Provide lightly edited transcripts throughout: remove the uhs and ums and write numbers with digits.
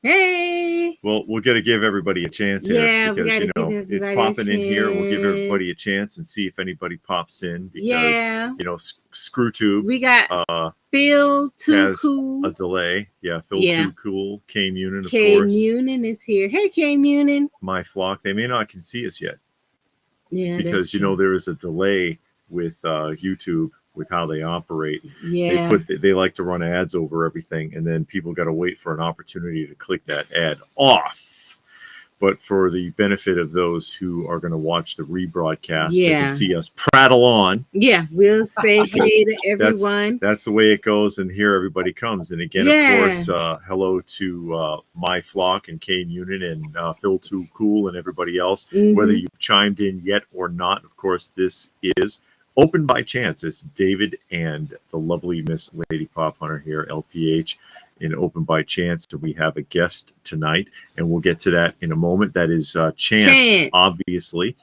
Hey. Well, we're going to give everybody a chance here because, it's popping in here. We'll give everybody a chance and see if anybody pops in because, ScrewTube. We got Phil Too Cool. A delay. Yeah, Phil Too Cool. K Munin, of course. K Munin is here. Hey, K Munin. My Flock. They may not can see us yet. Yeah, because, there is a delay with YouTube with how they operate. Yeah. They like to run ads over everything, and then people got to wait for an opportunity to click that ad off. But for the benefit of those who are going to watch the rebroadcast, they can see us prattle on. Yeah, we'll say hey to everyone. That's the way it goes, and here everybody comes. And again, of course, hello to My Flock and K Munin and Phil Too Cool and everybody else. Whether you've chimed in yet or not, of course, this is Open by Chance. It's David and the lovely Miss Lady Pop Hunter here, LPH. In Open by Chance, we have a guest tonight, and we'll get to that in a moment. That is Chance, obviously,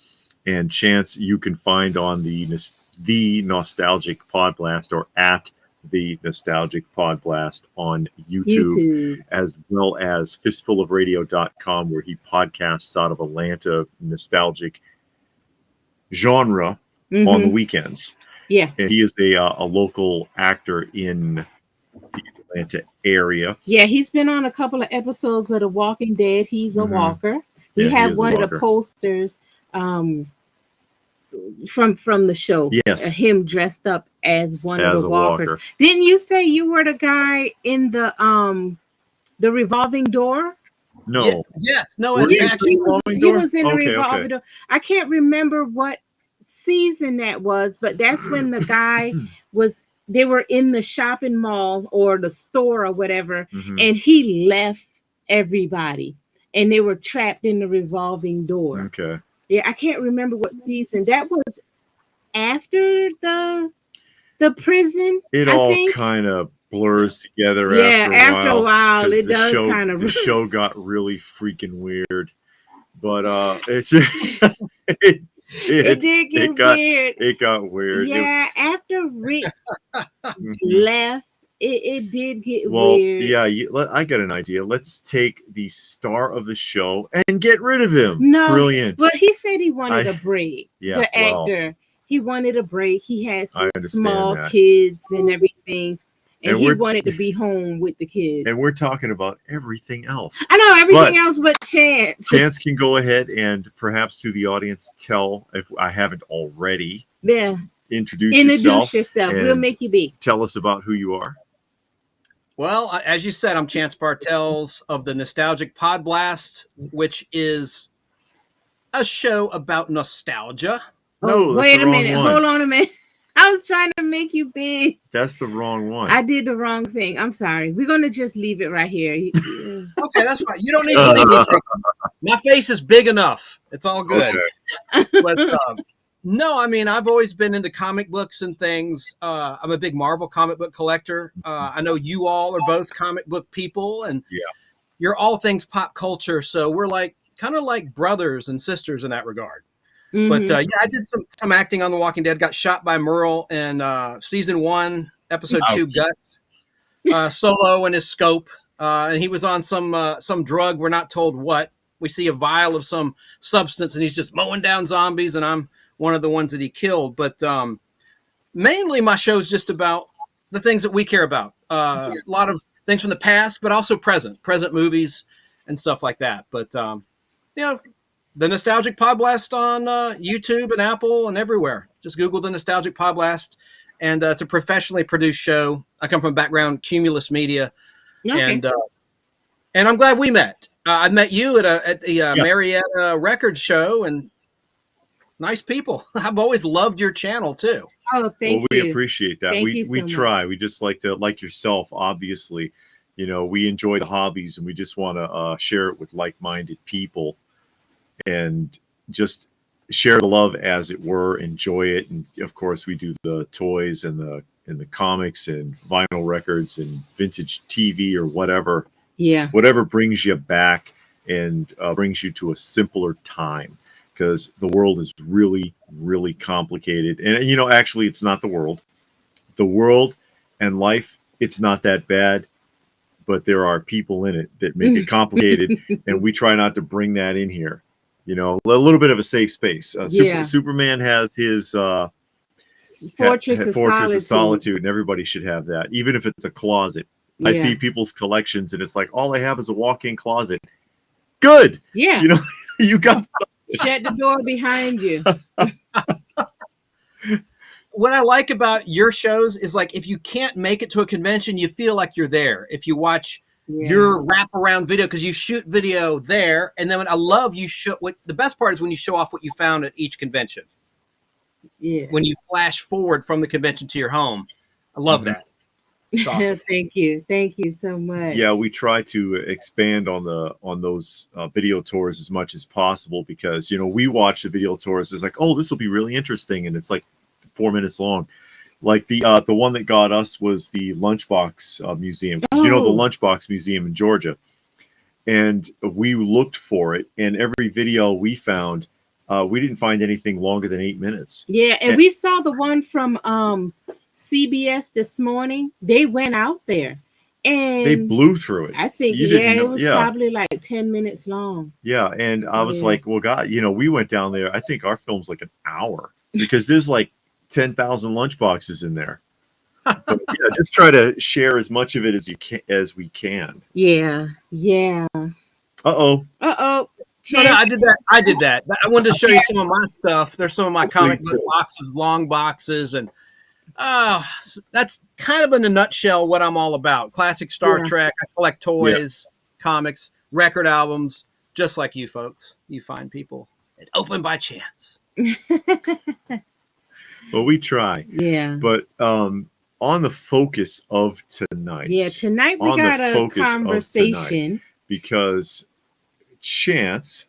and Chance you can find on the Nostalgic Podblast or at the Nostalgic Podblast on YouTube. As well as fistfulofradio.com, where he podcasts out of Atlanta nostalgic genre on the weekends. Yeah, and he is a local actor in the Atlanta area. Yeah, he's been on a couple of episodes of The Walking Dead. He's a walker. He had one of the posters from the show. Yes, him dressed up as one of the walkers. Walker. Didn't you say you were the guy in the revolving door? No. Yes. No. He was in the revolving door. I can't remember what season that was, but that's when the guy was. They were in the shopping mall or the store or whatever, and he left everybody, and they were trapped in the revolving door. Okay. Yeah, I can't remember what season. That was after the prison. It all kind of blurs together after a while. It does kind of. The show got really freaking weird, but it's it did get weird. It got weird. Yeah, after Rick left, it did get weird. Yeah, I got an idea. Let's take the star of the show and get rid of him. No, brilliant. Well, he said he wanted a break. Yeah, the actor, he wanted a break. He had some small kids and everything. And he wanted to be home with the kids. And we're talking about everything else. I know everything else but Chance. Chance can go ahead and perhaps to the audience tell, if I haven't already, introduce yourself. We'll make you be. Tell us about who you are. Well, as you said, I'm Chance Bartels of the Nostalgic Podblast, which is a show about nostalgia. No, wait a minute. Hold on a minute. I was trying to make you big. That's the wrong one. I did the wrong thing. I'm sorry. We're going to just leave it right here. Okay, that's fine. You don't need to see me. My face is big enough. It's all good. Okay. But no, I mean, I've always been into comic books and things. I'm a big Marvel comic book collector. I know you all are both comic book people, and you're all things pop culture. So we're kind of like brothers and sisters in that regard. But I did some acting on The Walking Dead. Got shot by Merle in season 1, episode 2, Guts. Solo in his scope, and he was on some drug. We're not told what. We see a vial of some substance, and he's just mowing down zombies. And I'm one of the ones that he killed. But mainly, my show is just about the things that we care about. A lot of things from the past, but also present movies and stuff like that. But the Nostalgic Podblast on YouTube and Apple and everywhere. Just Google the Nostalgic Podblast, and it's a professionally produced show. I come from background Cumulus Media, and I'm glad we met. I met you at the Marietta Records show, and nice people. I've always loved your channel too. Oh, thank you. We appreciate that. We try. Much. We just like to, like yourself, obviously. We enjoy the hobbies, and we just want to share it with like-minded people. And just share the love, as it were, enjoy it. And of course we do the toys and the comics and vinyl records and vintage TV or whatever. Yeah. Whatever brings you back and brings you to a simpler time, because the world is really, really complicated. And, actually it's not the world. The world and life, it's not that bad. but there are people in it that make it complicated, and we try not to bring that in here. You know, a little bit of a safe space. Superman has his Fortress of Solitude, and everybody should have that, even if it's a closet. I see people's collections, and it's like all I have is a walk-in closet. Good. Yeah. You know, you got shut the door behind you. What I like about your shows is, like, if you can't make it to a convention, you feel like you're there. If you watch your wraparound video, because you shoot video there, and then I love you show. What the best part is when you show off what you found at each convention. Yeah. When you flash forward from the convention to your home, I love that. It's awesome. Thank you so much. Yeah, we try to expand on those video tours as much as possible, because we watch the video tours. It's like, oh, this will be really interesting, and it's like 4 minutes long. Like the one that got us was the Lunchbox Museum. The Lunchbox Museum in Georgia, and we looked for it, and every video we found, we didn't find anything longer than 8 minutes. Yeah, and we saw the one from CBS this morning. They went out there and they blew through it. I think it was probably like 10 minutes long. Yeah, and I was like, well, God, we went down there. I think our film's like an hour, because there's like 10,000 lunchboxes in there. But, just try to share as much of it as we can. Yeah. No, I did that. I wanted to show you some of my stuff. There's some of my comic book boxes, long boxes, and that's kind of in a nutshell what I'm all about. Classic Star Trek. I collect toys, comics, record albums, just like you folks. You find people that open by chance. Well, we try. Yeah. But on the focus of tonight. Yeah, tonight we got a conversation. Because Chance,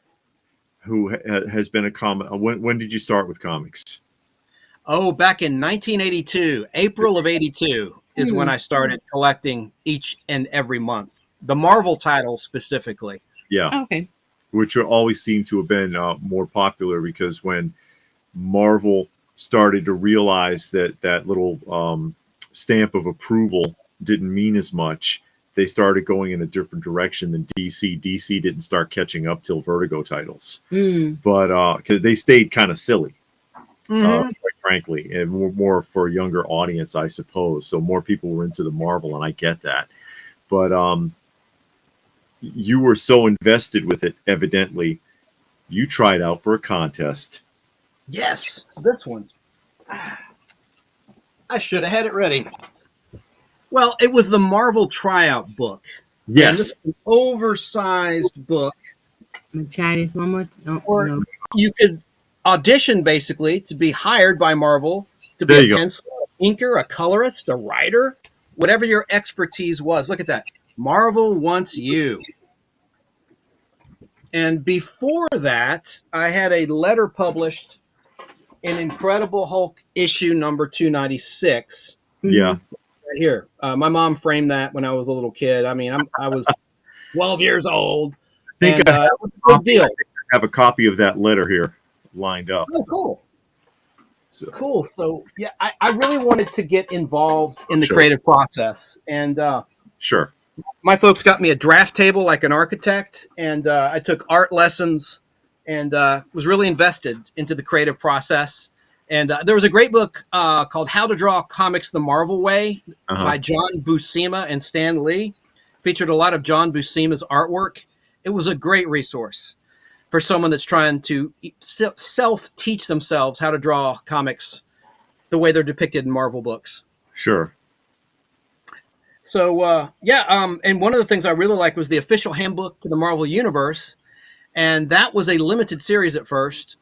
who has been a comic, when did you start with comics? Oh, back in 1982, April of 82 is when I started collecting each and every month. The Marvel titles specifically. Yeah. Okay. Which always seem to have been more popular, because when Marvel started to realize that little stamp of approval didn't mean as much, they started going in a different direction than DC. DC didn't start catching up till Vertigo titles. But because they stayed kind of silly. Quite frankly, and more for a younger audience, I suppose. So more people were into the Marvel, and I get that. But you were so invested with it, evidently, you tried out for a contest. Yes, this one's. I should have had it ready. Well, it was the Marvel tryout book. Yes, this is an oversized book. Chinese one more. Or you could audition basically to be hired by Marvel to be a penciler, inker, a colorist, a writer, whatever your expertise was. Look at that. Marvel wants you. And before that, I had a letter published in Incredible Hulk issue number 296. Yeah. Right here. My mom framed that when I was a little kid. I mean, I was 12 years old. I think it was a big deal. I have a copy of that letter here lined up. Oh, cool. Cool. So, yeah, I really wanted to get involved in the creative process. And sure. My folks got me a draft table like an architect, and I took art lessons and was really invested into the creative process. And there was a great book called How to Draw Comics the Marvel Way by John Buscema and Stan Lee. Featured a lot of John Buscema's artwork. It was a great resource for someone that's trying to self-teach themselves how to draw comics the way they're depicted in Marvel books. Sure. So, and one of the things I really liked was the official handbook to the Marvel Universe. And that was a limited series at first,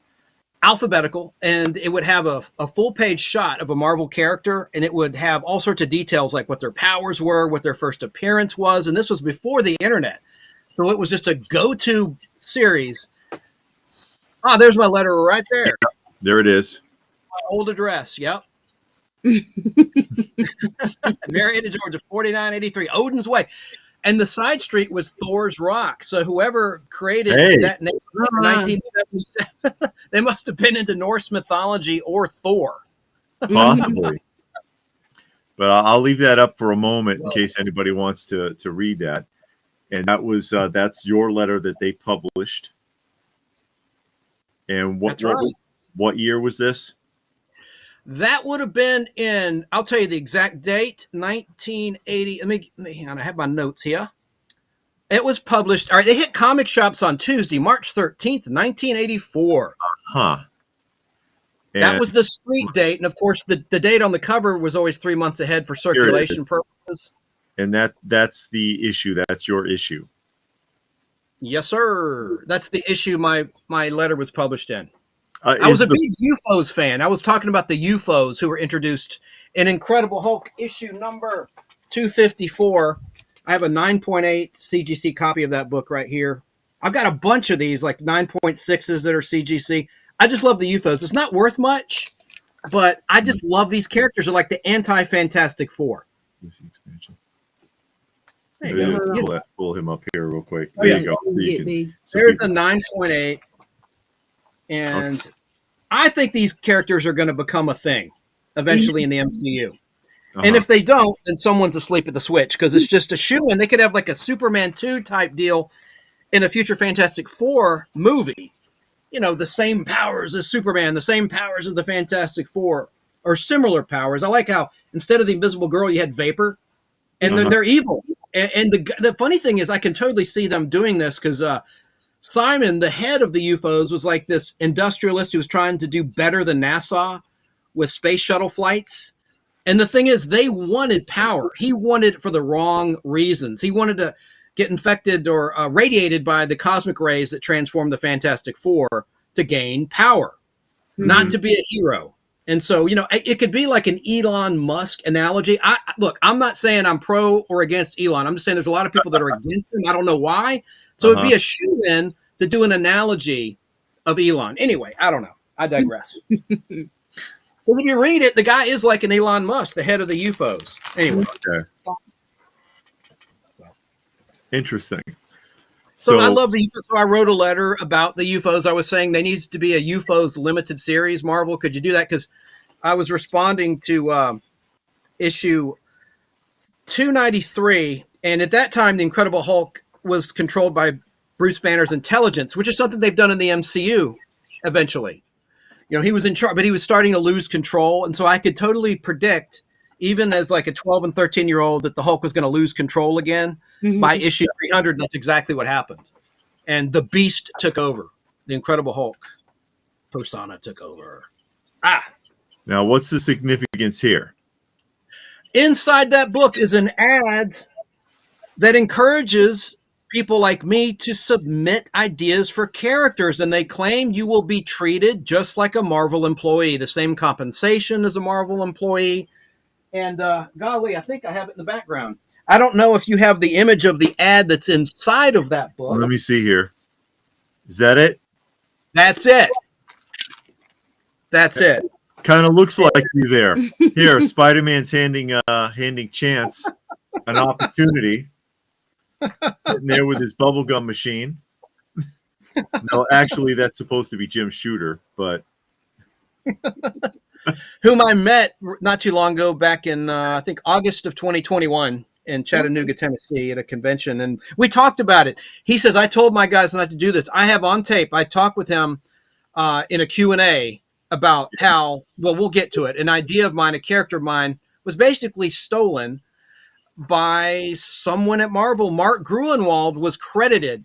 alphabetical, and it would have a full-page shot of a Marvel character, and it would have all sorts of details like what their powers were, what their first appearance was, and this was before the internet. So it was just a go-to series. Ah, there's my letter right there. Yeah, there it is. My old address, yep. Marietta, Georgia, 4983, Odin's Way. And the side street was Thor's Rock. So whoever created that name in 1977, they must have been into Norse mythology or Thor. Possibly. But I'll leave that up for a moment in case anybody wants to read that. And that was that's your letter that they published. And what year was this? That would have been in, I'll tell you the exact date, 1980. Let me hang on, I have my notes here. It was published, all right, they hit comic shops on Tuesday, March 13th, 1984. Huh. That was the street date. And of course, the date on the cover was always 3 months ahead for circulation purposes. And that's the issue. That's your issue. Yes, sir. That's the issue my letter was published in. I was a big UFOs fan. I was talking about the UFOs who were introduced in Incredible Hulk issue number 254. I have a 9.8 CGC copy of that book right here. I've got a bunch of these, like 9.6s that are CGC. I just love the UFOs. It's not worth much, but I just love these characters. They're like the anti-Fantastic Four. There you go. Pull him up here real quick. There you go. There's a 9.8. And I think these characters are going to become a thing eventually in the MCU. And if they don't, then someone's asleep at the switch because it's just a shoe-in. They could have like a Superman 2 type deal in a future Fantastic Four movie. You know, the same powers as Superman, the same powers as the Fantastic Four, or similar powers. I like how instead of the Invisible Girl, you had Vapor, and they're evil. And the funny thing is I can totally see them doing this because Simon, the head of the UFOs, was like this industrialist who was trying to do better than NASA with space shuttle flights. And the thing is, they wanted power. He wanted it for the wrong reasons. He wanted to get infected or radiated by the cosmic rays that transformed the Fantastic Four to gain power, not to be a hero. And so, you know, it could be like an Elon Musk analogy. Look, I'm not saying I'm pro or against Elon. I'm just saying there's a lot of people that are against him. I don't know why. So it'd be a shoe-in to do an analogy of Elon. Anyway, I don't know. I digress. Well, if you read it, the guy is like an Elon Musk, the head of the UFOs. Anyway. Okay. Interesting. So I love the UFOs. So I wrote a letter about the UFOs. I was saying there needs to be a UFOs limited series. Marvel, could you do that? Because I was responding to issue 293. And at that time, the Incredible Hulk was controlled by Bruce Banner's intelligence, which is something they've done in the MCU eventually. You know, he was in charge, but he was starting to lose control. And so I could totally predict, even as like a 12 and 13-year-old, that the Hulk was going to lose control again. By issue 300, that's exactly what happened. And the Beast took over. The Incredible Hulk persona took over. Now, what's the significance here? Inside that book is an ad that encourages people like me to submit ideas for characters, and they claim you will be treated just like a Marvel employee, the same compensation as a Marvel employee. And golly, I think I have it in the background. I don't know if you have the image of the ad that's inside of that book. Let me see here. Is that it? That's it. That's it. Kind of looks like you there. Here, Spider-Man's handing Chance an opportunity. Sitting there with his bubblegum machine. No, actually, that's supposed to be Jim Shooter, but whom I met not too long ago, back in I think August of 2021 in Chattanooga, Tennessee, at a convention, and we talked about it. He says, "I told my guys not to do this." I have on tape. I talked with him in a Q&A about how, well, we'll get to it. An idea of mine, a character of mine, was basically stolen by someone at Marvel. Mark Gruenwald was credited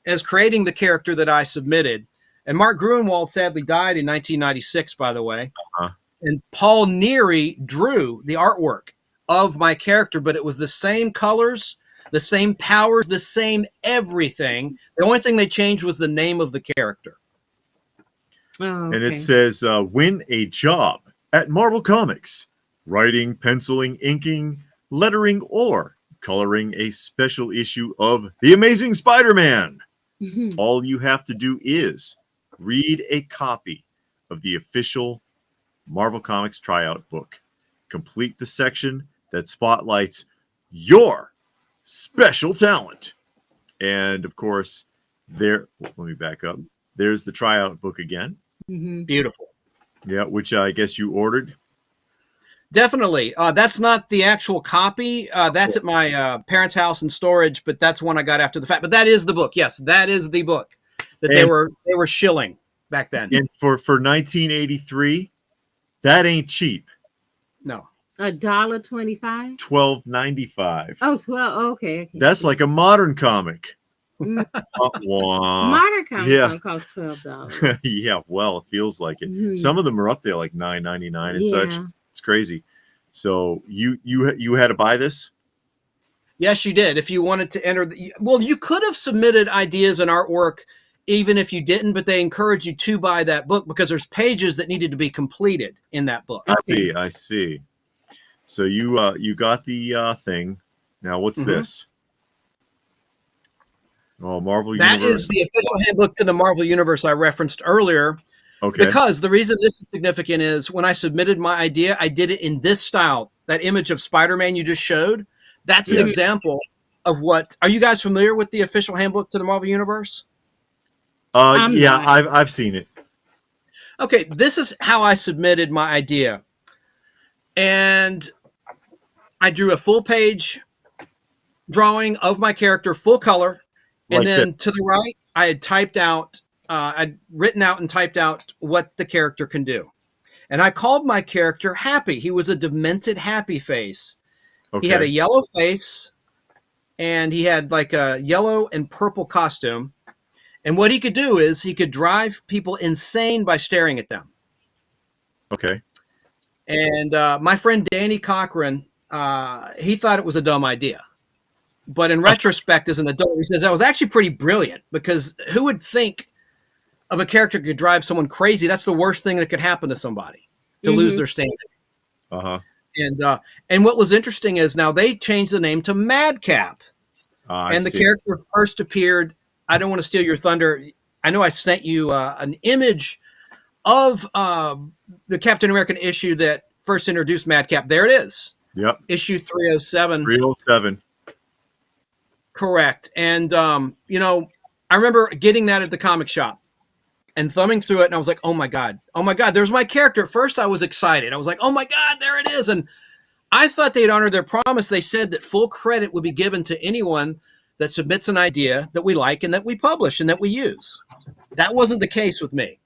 as creating the character that I submitted. And Mark Gruenwald sadly died in 1996, by the way. And Paul Neary drew the artwork of my character, but it was the same colors, the same powers, the same everything. The only thing they changed was the name of the character. And it says, win a job at Marvel Comics. Writing, penciling, inking, lettering, or coloring a special issue of The Amazing Spider-Man. All you have to do is read a copy of the official Marvel Comics tryout book. Complete the section that spotlights your special talent. And of course, let me back up. There's the tryout book again. Beautiful. Yeah, which I guess you ordered. Definitely. That's not the actual copy. That's at my parents' house in storage, but that's one I got after the fact. But that is the book. Yes, that is the book that they were shilling back then. And for 1983, that ain't cheap. No. $1.25. $12.95. Oh, 12. Okay. That's like a modern comic. Modern comics don't cost $12. Yeah, well, it feels like it. Some of them are up there like $9.99 and such. It's crazy. So you had to buy this? Yes, you did. If you wanted to enter, well, you could have submitted ideas and artwork even if you didn't, but they encourage you to buy that book because there's pages that needed to be completed in that book. I see. So you got the thing. Now what's this? Oh, Marvel Universe. That is the official handbook to the Marvel Universe I referenced earlier. Okay. Because the reason this is significant is when I submitted my idea, I did it in this style. That image of Spider-Man you just showed, that's an example of what. Are you guys familiar with the official handbook to the Marvel Universe? Yeah, I've seen it. Okay, this is how I submitted my idea. And I drew a full page drawing of my character, full color. And Like then this. to the right, I had typed out, I'd written out and typed out what the character can do. And I called my character Happy. He was a demented happy face. Okay. He had a yellow face and he had like a yellow and purple costume. And what he could do is he could drive people insane by staring at them. Okay. And my friend Danny Cochran, he thought it was a dumb idea. But in retrospect, as an adult, he says that was actually pretty brilliant because who would think of a character could drive someone crazy? That's the worst thing that could happen to somebody, to lose their sanity. And what was interesting is now they changed the name to Madcap. And the character first appeared. I don't want to steal your thunder. I know I sent you an image of the Captain American issue that first introduced Madcap. There it is. Yep. Issue 307. 307. Correct. And, you know, I remember getting that at the comic shop and thumbing through it. And I was like, oh my God, there's my character. At first I was excited. I was like, oh my God, there it is. And I thought they'd honored their promise. They said that full credit would be given to anyone that submits an idea that we like and that we publish and that we use. That wasn't the case with me.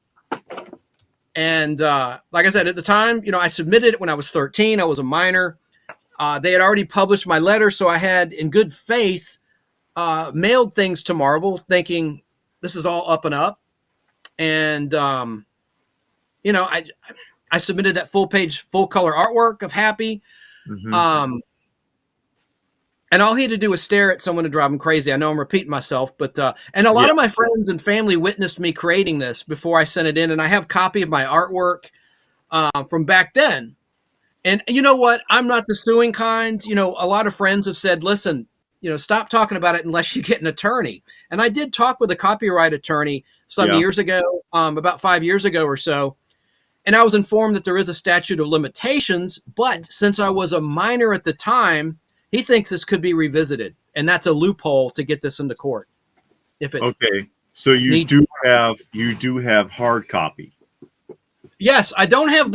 And like I said, at the time, you know, I submitted it when I was 13. I was a minor. They had already published my letter. So I had, in good faith, mailed things to Marvel thinking this is all up and up. And, you know, I submitted that full page, full color artwork of Happy. And all he had to do was stare at someone to drive him crazy. I know I'm repeating myself, but and a lot of my friends and family witnessed me creating this before I sent it in. And I have a copy of my artwork from back then. And you know what? I'm not the suing kind. You know, a lot of friends have said, listen, you know, stop talking about it unless you get an attorney. And I did talk with a copyright attorney some years ago, about 5 years ago or so. And I was informed that there is a statute of limitations. But since I was a minor at the time, he thinks this could be revisited. And that's a loophole to get this into court. If it so you do have hard copy. Yes, I don't have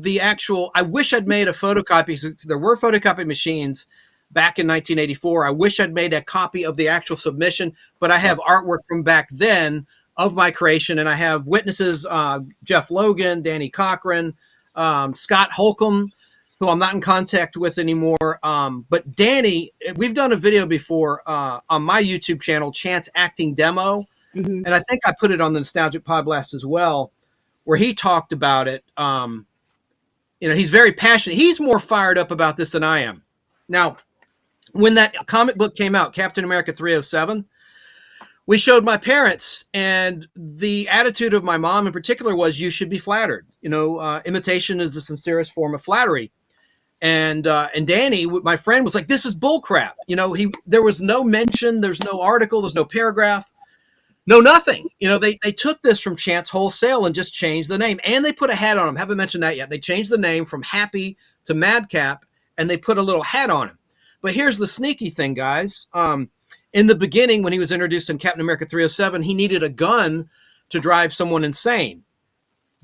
the actual. I wish I'd made a photocopy. So there were photocopy machines back in 1984. I wish I'd made a copy of the actual submission, but I have artwork from back then of my creation, and I have witnesses: Jeff Logan, Danny Cochran, Scott Holcomb, who I'm not in contact with anymore. But Danny, we've done a video before on my YouTube channel, Chance Acting Demo, and I think I put it on the Nostalgic Pod Blast as well, where he talked about it. You know, he's very passionate. He's more fired up about this than I am. Now, when that comic book came out, Captain America 307, we showed my parents, and the attitude of my mom in particular was, you should be flattered. You know, imitation is the sincerest form of flattery. And Danny, my friend, was like, this is bullcrap. You know, there was no mention, there's no article, there's no paragraph, no nothing. You know, they took this from Chance wholesale and just changed the name. And they put a hat on him. Haven't mentioned that yet. They changed the name from Happy to Madcap, and they put a little hat on him. But here's the sneaky thing, guys. In the beginning, when he was introduced in Captain America 307, he needed a gun to drive someone insane.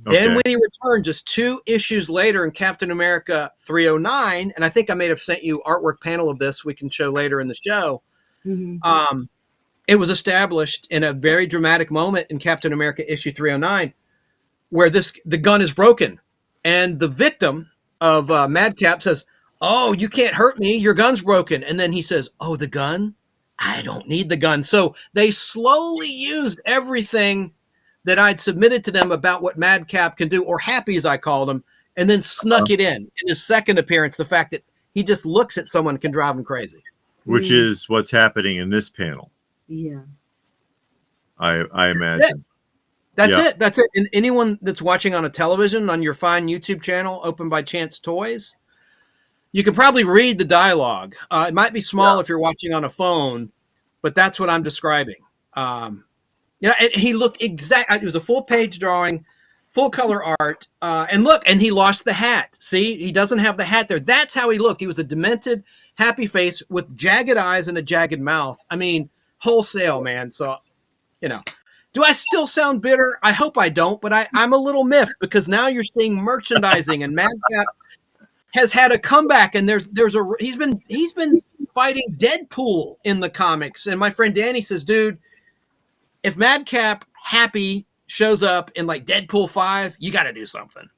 Then when he returned just 2 issues later in Captain America 309, and I think I may have sent you artwork panel of this we can show later in the show. Mm-hmm. It was established in a very dramatic moment in Captain America issue 309 where the gun is broken and the victim of Madcap says, "Oh, you can't hurt me. Your gun's broken." And then he says, "Oh, the gun? I don't need the gun." So they slowly used everything that I'd submitted to them about what Madcap can do, or Happy as I called him, and then snuck it in his second appearance, the fact that he just looks at someone can drive him crazy. Which is what's happening in this panel. Yeah. I imagine. That's it. That's it. And anyone that's watching on a television on your fine YouTube channel, Open by Chance Toys, you can probably read the dialogue. It might be small if you're watching on a phone, but that's what I'm describing. And he looked exact. It was a full page drawing, full color art. And look, and he lost the hat. See, he doesn't have the hat there. That's how he looked. He was a demented, happy face with jagged eyes and a jagged mouth. I mean, wholesale, man. So, do I still sound bitter? I hope I don't, but I'm a little miffed because now you're seeing merchandising and Madcap has had a comeback, and he's been fighting Deadpool in the comics. And my friend Danny says, dude, if Madcap Happy shows up in like Deadpool 5, you got to do something.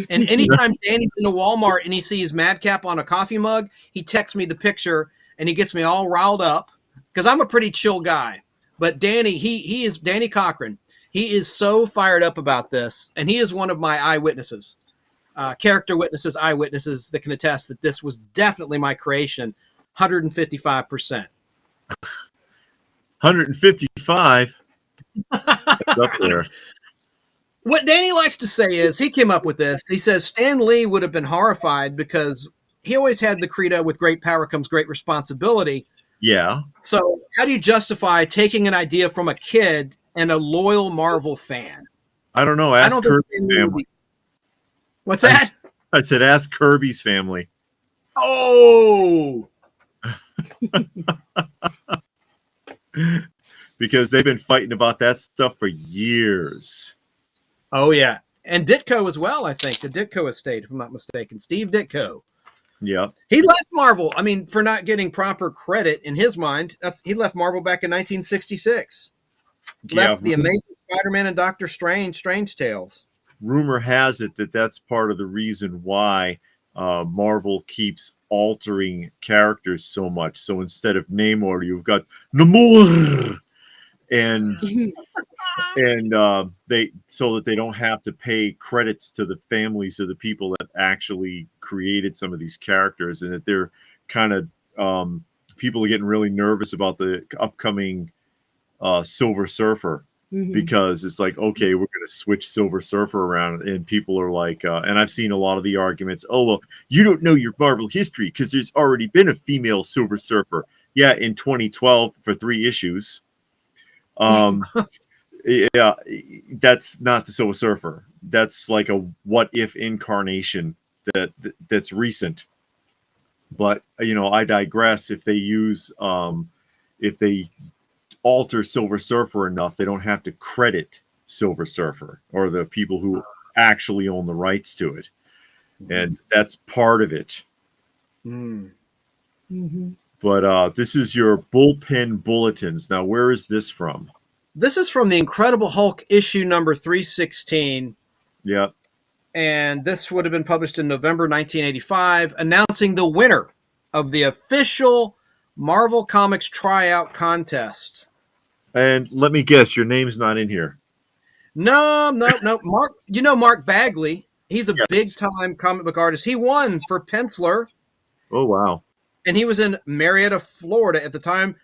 And anytime Danny's in a Walmart and he sees Madcap on a coffee mug, he texts me the picture and he gets me all riled up because I'm a pretty chill guy. But Danny, he is Danny Cochran. He is so fired up about this, and he is one of my eyewitnesses, character witnesses, eyewitnesses that can attest that this was definitely my creation, 155%. 155? That's up there. What Danny likes to say is, he came up with this. He says Stan Lee would have been horrified because he always had the credo, with great power comes great responsibility. Yeah. So how do you justify taking an idea from a kid and a loyal Marvel fan? I don't know. Ask Kirby's family. What's that? I said, ask Kirby's family. Oh! Because they've been fighting about that stuff for years. Oh, yeah. And Ditko as well, I think. The Ditko estate, if I'm not mistaken. Steve Ditko. Yeah. He left Marvel, for not getting proper credit in his mind. He left Marvel back in 1966. Left the Amazing Spider-Man and Doctor Strange Tales. Rumor has it that that's part of the reason why Marvel keeps altering characters so much. So instead of Namor, you've got Namor, and they, so that they don't have to pay credits to the families of the people that actually created some of these characters, and that they're kind of people are getting really nervous about the upcoming Silver Surfer. Because it's like, okay, we're going to switch Silver Surfer around, and people are like, and I've seen a lot of the arguments, oh, well, you don't know your Marvel history because there's already been a female Silver Surfer. Yeah, in 2012 for 3 issues. Yeah, that's not the Silver Surfer. That's like a what if incarnation that's recent. But, I digress. If they use, if they alter Silver Surfer enough, they don't have to credit Silver Surfer or the people who actually own the rights to it. And that's part of it. But this is your bullpen bulletins. Now, where is this from? This is from the Incredible Hulk issue number 316. Yeah. And this would have been published in November 1985, announcing the winner of the official Marvel Comics tryout contest. And let me guess, your name's not in here. No. Mark, Mark Bagley. He's a big-time comic book artist. He won for Penciler. Oh, wow. And he was in Marietta, Florida at the time.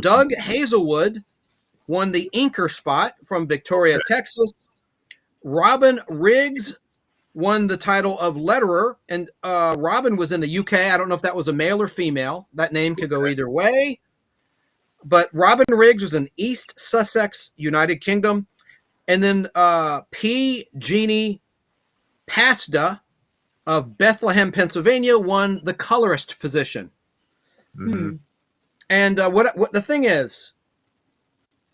Doug Hazelwood won the inker spot from Victoria, Texas. Robin Riggs won the title of letterer. And Robin was in the UK. I don't know if that was a male or female. That name could go either way. But Robin Riggs was in East Sussex, United Kingdom. And then P. Jeannie Pasda of Bethlehem, Pennsylvania, won the colorist position. And what the thing is,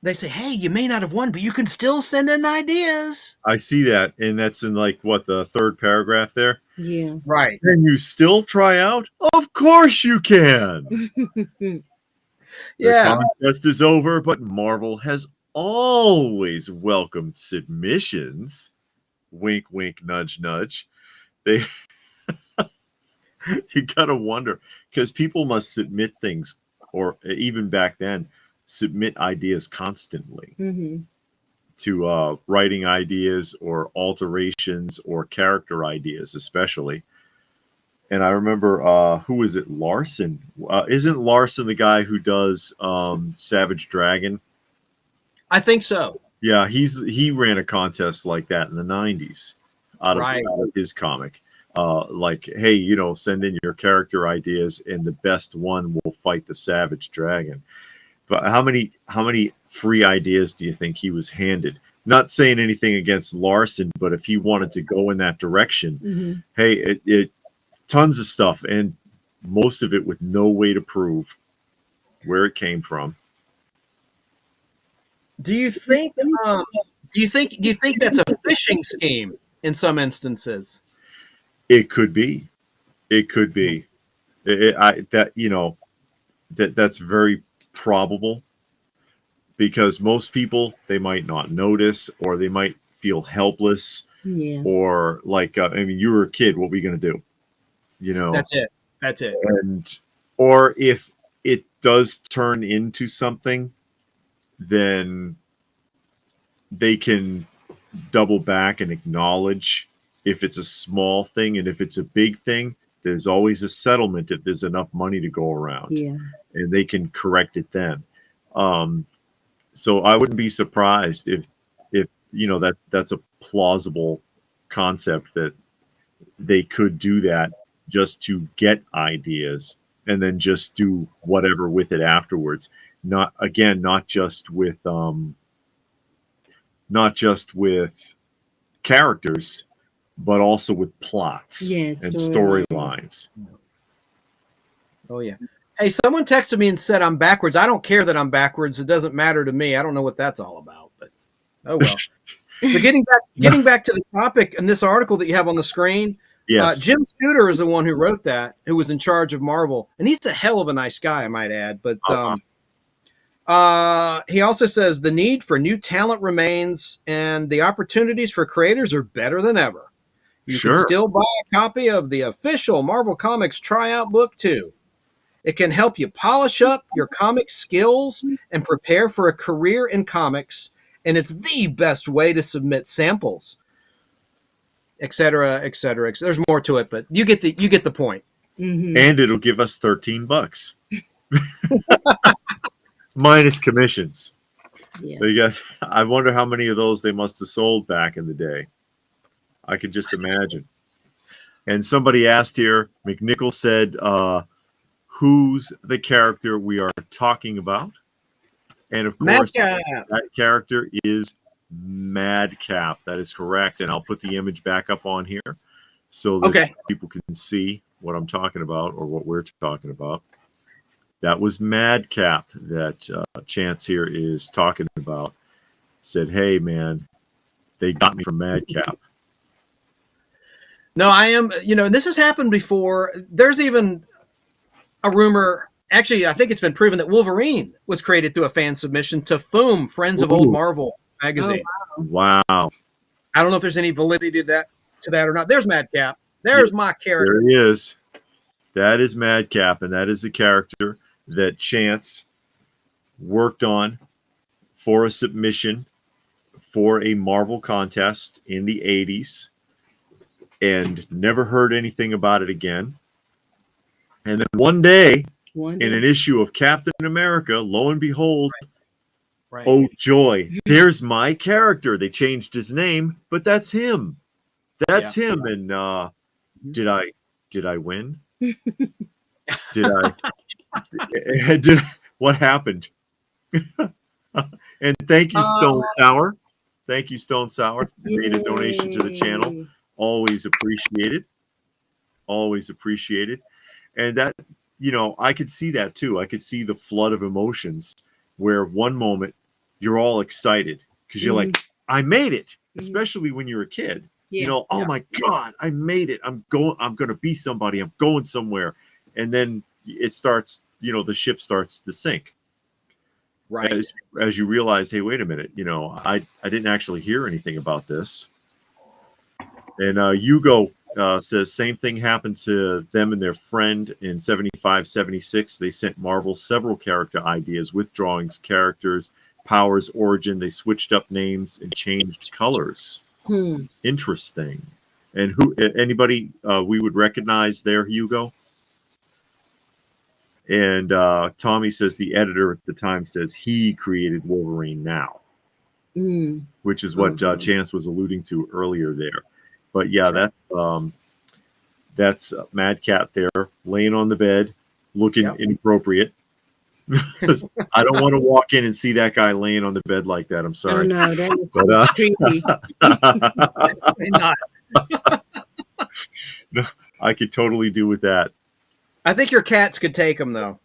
they say, hey, you may not have won, but you can still send in ideas. I see that, and that's in like what, the third paragraph there. Yeah. Right. Can you still try out? Of course you can. The Yeah. contest is over, but Marvel has always welcomed submissions. Wink, wink, nudge, nudge. They, you gotta wonder, because people must submit things, or even back then, submit ideas constantly to writing ideas or alterations or character ideas, especially. And I remember, who is it? Larson. Isn't Larson the guy who does Savage Dragon? I think so. Yeah, he ran a contest like that in the '90s out Right. of his comic. Like, hey, you know, send in your character ideas, and the best one will fight the Savage Dragon. But how many free ideas do you think he was handed? Not saying anything against Larson, but if he wanted to go in that direction, hey, it tons of stuff, and most of it with no way to prove where it came from. Do you think? Do you think that's a phishing scheme in some instances? It could be. It could be. That's very probable, because most people, they might not notice, or they might feel helpless, or like, I mean, you were a kid. What were you going to do? You know, That's it. That's it. and or if it does turn into something, then they can double back and acknowledge if it's a small thing, and if it's a big thing, there's always a settlement if there's enough money to go around, and they can correct it then. So I wouldn't be surprised if you know, that's a plausible concept, that they could do that just to get ideas and then just do whatever with it afterwards. Not just with characters, but also with plots and storylines. Oh yeah. Hey, someone texted me and said I'm backwards. I don't care that I'm backwards. It doesn't matter to me. I don't know what that's all about, but oh well. But getting back to the topic in this article that you have on the screen, Yes. Jim Shooter is the one who wrote that, who was in charge of Marvel, and he's a hell of a nice guy, I might add. But he also says the need for new talent remains, and the opportunities for creators are better than ever. You can still buy a copy of the official Marvel Comics Tryout Book 2. It can help you polish up your comic skills and prepare for a career in comics, and it's the best way to submit samples, etc., etc. There's more to it, but you get the point. And it'll give us $13 minus commissions. I wonder how many of those they must have sold back in the day. I could just imagine. And somebody asked here, McNichol said, who's the character we are talking about? And of course, that character is Madcap. That is correct. And I'll put the image back up on here so that people can see what I'm talking about, or what we're talking about. That was Madcap that Chance here is talking about. Said, hey, man, they got me from Madcap. No, I am, this has happened before. There's even a rumor. Actually, I think it's been proven that Wolverine was created through a fan submission to FOOM, Friends of Old Marvel magazine. Oh, wow. I don't know if there's any validity to that or not. There's Madcap. There's my character. There he is. That is Madcap, and that is the character that Chance worked on for a submission for a Marvel contest in the 80s, and never heard anything about it again. And then one day, in an issue of Captain America, lo and behold, oh joy, there's my character. They changed his name, but that's him. That's him. And did I win? What happened? And thank you, Stone Sour. Thank you, Stone Sour. You made a donation to the channel. Always appreciated. Always appreciated. And that, I could see that too. I could see the flood of emotions where one moment you're all excited because you're like, I made it, especially when you're a kid. Yeah. You know, oh my God, I made it. I'm going to be somebody. I'm going somewhere. And then it starts, you know, the ship starts to sink. Right. As you realize, hey, wait a minute, you know, I didn't actually hear anything about this. And Hugo says same thing happened to them and their friend in 75, 76. They sent Marvel several character ideas with drawings, characters, powers, origin. They switched up names and changed colors. Interesting. And anybody we would recognize there, Hugo? And Tommy says the editor at the time says he created Wolverine now, which is what Chance was alluding to earlier there. But yeah, that's Madcap there, laying on the bed, looking inappropriate. I don't want to walk in and see that guy laying on the bed like that. I'm sorry. Oh no, that is creepy. Not. No, I could totally do with that. I think your cats could take them though.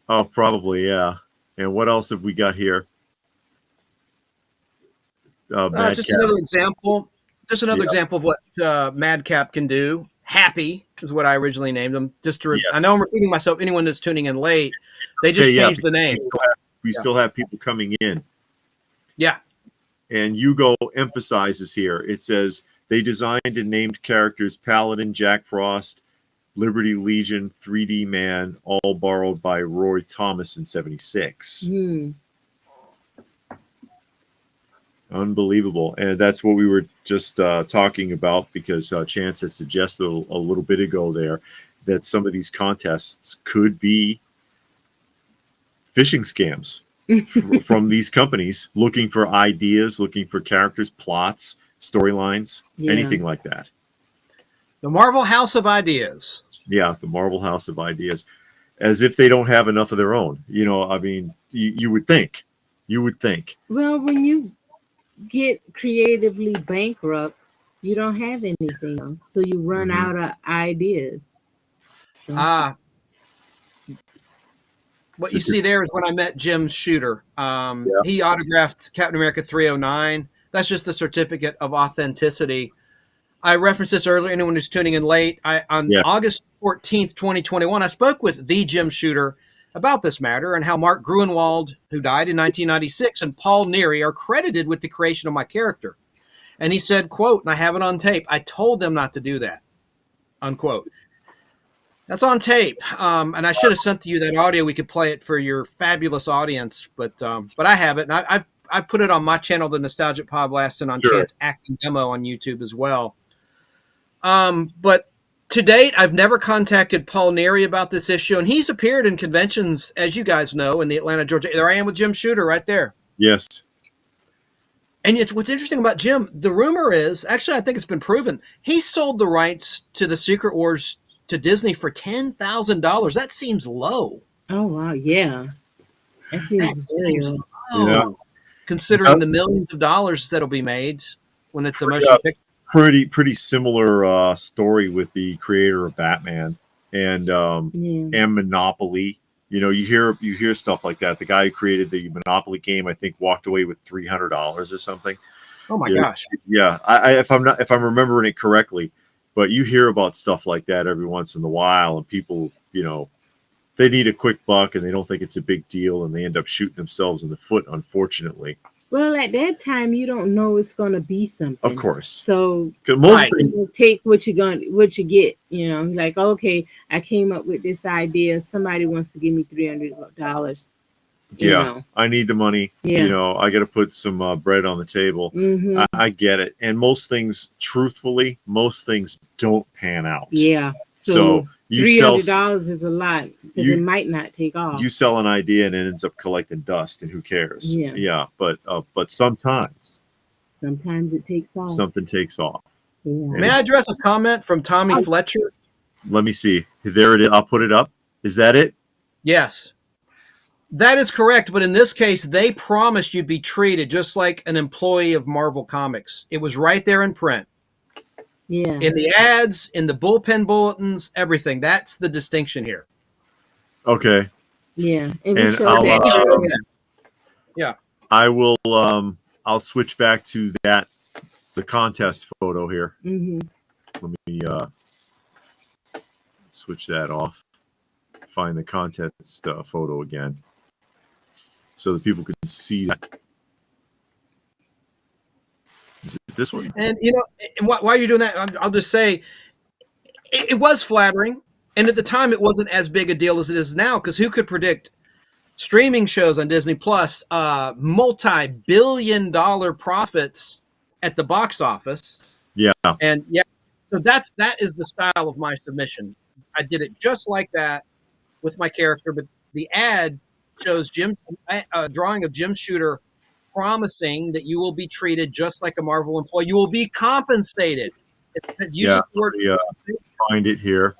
Oh, probably, yeah. And what else have we got here? Just another example. Just another example of what Madcap can do. Happy is what I originally named him. Just to I know I'm repeating myself. Anyone that's tuning in late, they just changed the name. We still have people coming in. Yeah. And Hugo emphasizes here. It says they designed and named characters Paladin, Jack Frost, Liberty Legion, 3D Man, all borrowed by Roy Thomas in 76. Unbelievable. And that's what we were just talking about, because Chance had suggested a little bit ago there that some of these contests could be phishing scams from these companies looking for ideas, looking for characters, plots, storylines, anything like that. The Marvel House of Ideas. Yeah, the Marvel House of Ideas. As if they don't have enough of their own. You know, I mean, you would think. You would think. Well, when you get creatively bankrupt, you don't have anything else. So you run out of ideas. So. What you see there is when I met Jim Shooter. He autographed Captain America 309. That's just a certificate of authenticity. I referenced this earlier. Anyone who's tuning in late, on August 14th, 2021, I spoke with the Jim Shooter about this matter and how Mark Gruenwald, who died in 1996, and Paul Neary are credited with the creation of my character. And he said, quote, and I have it on tape, I told them not to do that, unquote. That's on tape. And I should have sent you that audio. We could play it for your fabulous audience, but I have it. And I put it on my channel, The Nostalgic Pod Blast, and on Chance Acting Demo on YouTube as well. But to date, I've never contacted Paul Neary about this issue, and he's appeared in conventions, as you guys know, in the Atlanta, Georgia. There I am with Jim Shooter right there. Yes. And what's interesting about Jim, the rumor is, actually, I think it's been proven, he sold the rights to the Secret Wars to Disney for $10,000. That seems low. Oh, wow. Yeah. That seems low. Yeah. Considering the millions of dollars that'll be made when it's a motion picture. Pretty similar story with the creator of Batman and Monopoly. You know, you hear stuff like that. The guy who created the Monopoly game, I think, walked away with $300 or something. Oh my gosh! Yeah, if I'm remembering it correctly, but you hear about stuff like that every once in a while, and people, you know, they need a quick buck and they don't think it's a big deal, and they end up shooting themselves in the foot, unfortunately. Well, at that time, you don't know it's going to be something. Of course. So most things, you take what you get. You know, like, okay, I came up with this idea. Somebody wants to give me $300. Yeah, I need the money. Yeah. You know, I got to put some bread on the table. I get it. And most things, truthfully, don't pan out. Yeah. So you $300 is a lot because it might not take off. You sell an idea and it ends up collecting dust, and who cares? Yeah. But sometimes it takes off. Something takes off. Yeah. May I address a comment from Tommy Fletcher? Let me see. There it is. I'll put it up. Is that it? Yes. That is correct, but in this case, they promised you'd be treated just like an employee of Marvel Comics. It was right there in print. Yeah. In the ads, in the bullpen bulletins, everything. That's the distinction here. Okay. Yeah. And I'll, I will. I'll switch back to that. It's a contest photo here. Let me switch that off. Find the contest photo again, so that people can see that. Is it this one? And while you're doing that, I'll just say it was flattering, and at the time it wasn't as big a deal as it is now, because who could predict streaming shows on Disney Plus, multi-billion-dollar profits at the box office? Yeah. And yeah, so that is the style of my submission. I did it just like that with my character, but the ad shows a drawing of Jim Shooter promising that you will be treated just like a Marvel employee. You will be compensated. Find it here.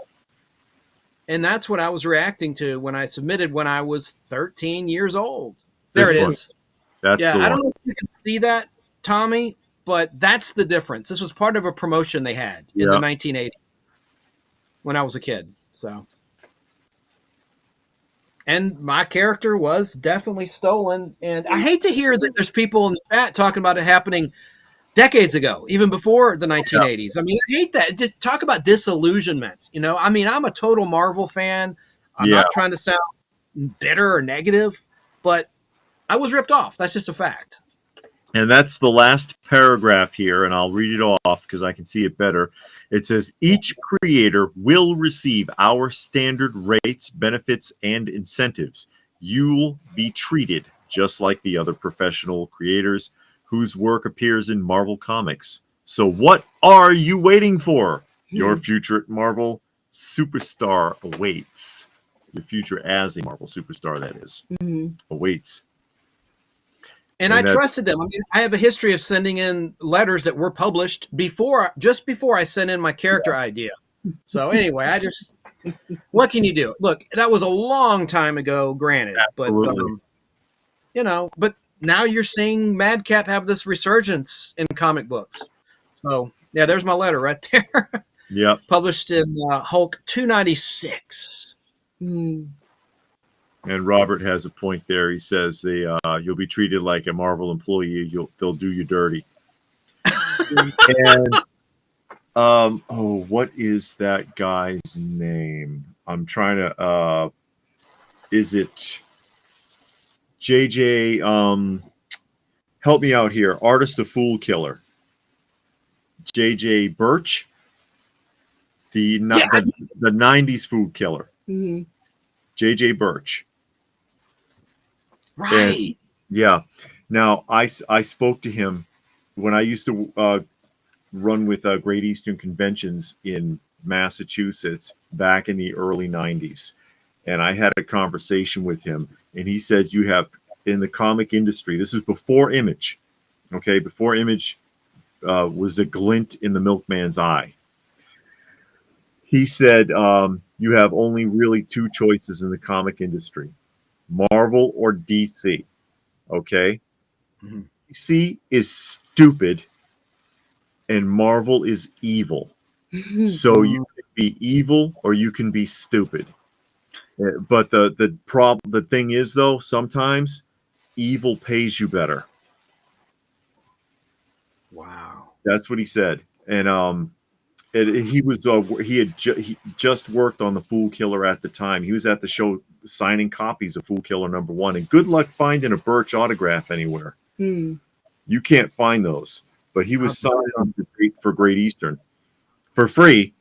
And that's what I was reacting to when I submitted when I was 13 years old. There it is. That's I don't know if you can see that, Tommy, but that's the difference. This was part of a promotion they had in the 1980s when I was a kid. So, and my character was definitely stolen. And I hate to hear that there's people in the chat talking about it happening decades ago, even before the 1980s. I mean, I hate that. Just talk about disillusionment. I mean, I'm a total Marvel fan. I'm not trying to sound bitter or negative, but I was ripped off. That's just a fact. And that's the last paragraph here, and I'll read it off because I can see it better. It says, each creator will receive our standard rates, benefits, and incentives. You'll be treated just like the other professional creators whose work appears in Marvel Comics. So what are you waiting for? Your future at Marvel superstar awaits. Your future as a Marvel superstar, that is, awaits. And I trusted them. I mean, I have a history of sending in letters that were published just before I sent in my character idea. So anyway, what can you do? Look, that was a long time ago, granted, Absolutely. but now you're seeing Madcap have this resurgence in comic books. So yeah, there's my letter right there. Yep. Published in Hulk 296. And Robert has a point there. He says you'll be treated like a Marvel employee. They'll do you dirty. And what is that guy's name? I'm trying to. Is it JJ? Help me out here. Artist of Fool Killer. JJ Birch. The 90s Food Killer. JJ Birch. Right. And, now I spoke to him when I used to run with Great Eastern Conventions in Massachusetts back in the early 90s. And I had a conversation with him, and he said, you have in the comic industry, this is before Image, okay? Before Image was a glint in the milkman's eye. He said, you have only really two choices in the comic industry, Marvel or DC, okay? DC is stupid and Marvel is evil. So you can be evil or you can be stupid. But the thing is, though, sometimes evil pays you better. Wow. That's what he said. And he just worked on the Fool Killer at the time. He was at the show signing copies of Fool Killer #1. And good luck finding a Birch autograph anywhere. You can't find those. But he was signed on for Great Eastern for free.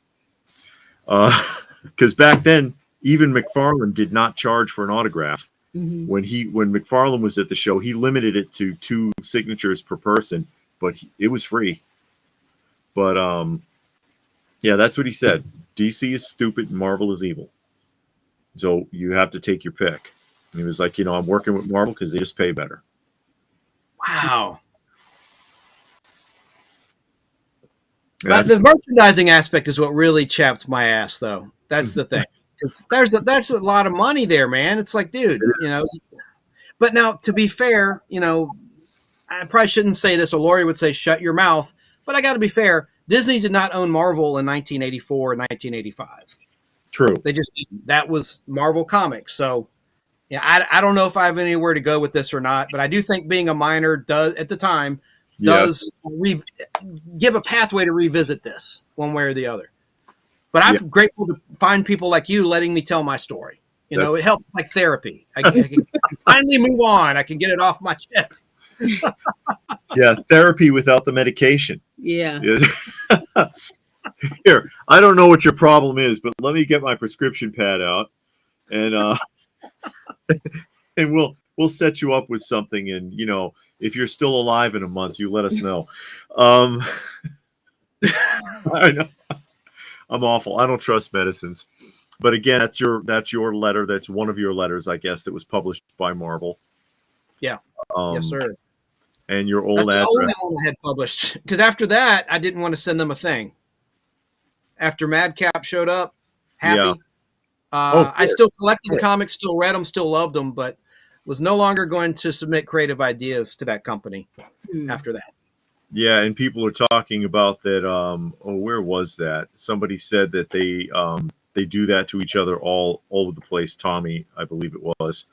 Because back then, even McFarlane did not charge for an autograph. When McFarlane was at the show, he limited it to 2 signatures per person, but it was free. But yeah, that's what he said. DC is stupid and Marvel is evil. So you have to take your pick. And he was like, I'm working with Marvel because they just pay better. Wow. The merchandising aspect is what really chaps my ass, though. That's the thing. Because there's a lot of money there, man. It's like, dude, But now, to be fair, I probably shouldn't say this, or Lori would say, shut your mouth. But I got to be fair. Disney did not own Marvel in 1984 and 1985. True. They just didn't. That was Marvel Comics. So, Yeah, I don't know if I have anywhere to go with this or not, but I do think being a minor does at the time does give a pathway to revisit this one way or the other. But I'm grateful to find people like you letting me tell my story. You know, it helps like therapy. I can finally move on. I can get it off my chest. Yeah, therapy without the medication. Yeah. Here, I don't know what your problem is, but let me get my prescription pad out, and and we'll set you up with something. And you know, if you're still alive in a month, you let us know. I know I'm awful. I don't trust medicines. But again, that's your letter. That's one of your letters, I guess, that was published by Marvel. Yeah. Yes, sir. And your old That's address. the only one I had published. Because after that, I didn't want to send them a thing. After Madcap showed up, happy. I still collected the comics, still read them, still loved them, but was no longer going to submit creative ideas to that company after that. Yeah, and people are talking about that. Where was that? Somebody said that they do that to each other all over the place. Tommy, I believe it was.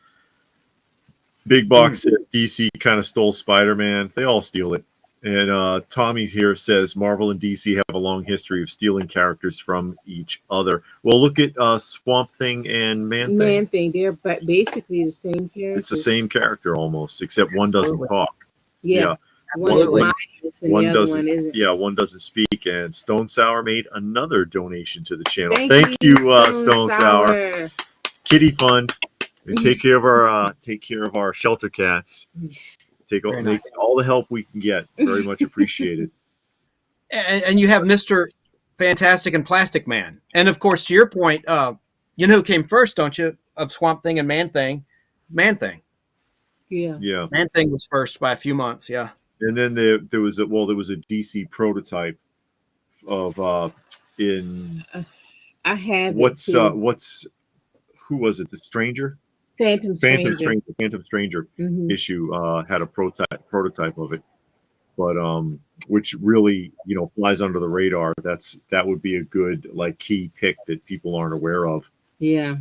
Big Box says DC kind of stole Spider-Man. They all steal it. And Tommy here says Marvel and DC have a long history of stealing characters from each other. Well, look at Swamp Thing and Man-Thing. Man-Thing, they're basically the same character. It's the same character almost, except one doesn't talk. Yeah. One is mindless and the other one isn't. Yeah, one doesn't speak. And Stone Sour made another donation to the channel. Thank you, Stone Sour. Kitty Fund. And take care of our shelter cats. Take all the help we can get. Very much appreciated. And you have Mr. Fantastic and Plastic Man. And of course, to your point, you know who came first, don't you? Of Swamp Thing and Man-Thing. Man-Thing. Yeah. Man-Thing was first by a few months, yeah. And then there was a DC prototype of I have who was it? The Stranger? Phantom Stranger issue had a prototype of it, but which really flies under the radar. That would be a good key pick that people aren't aware of. Yeah,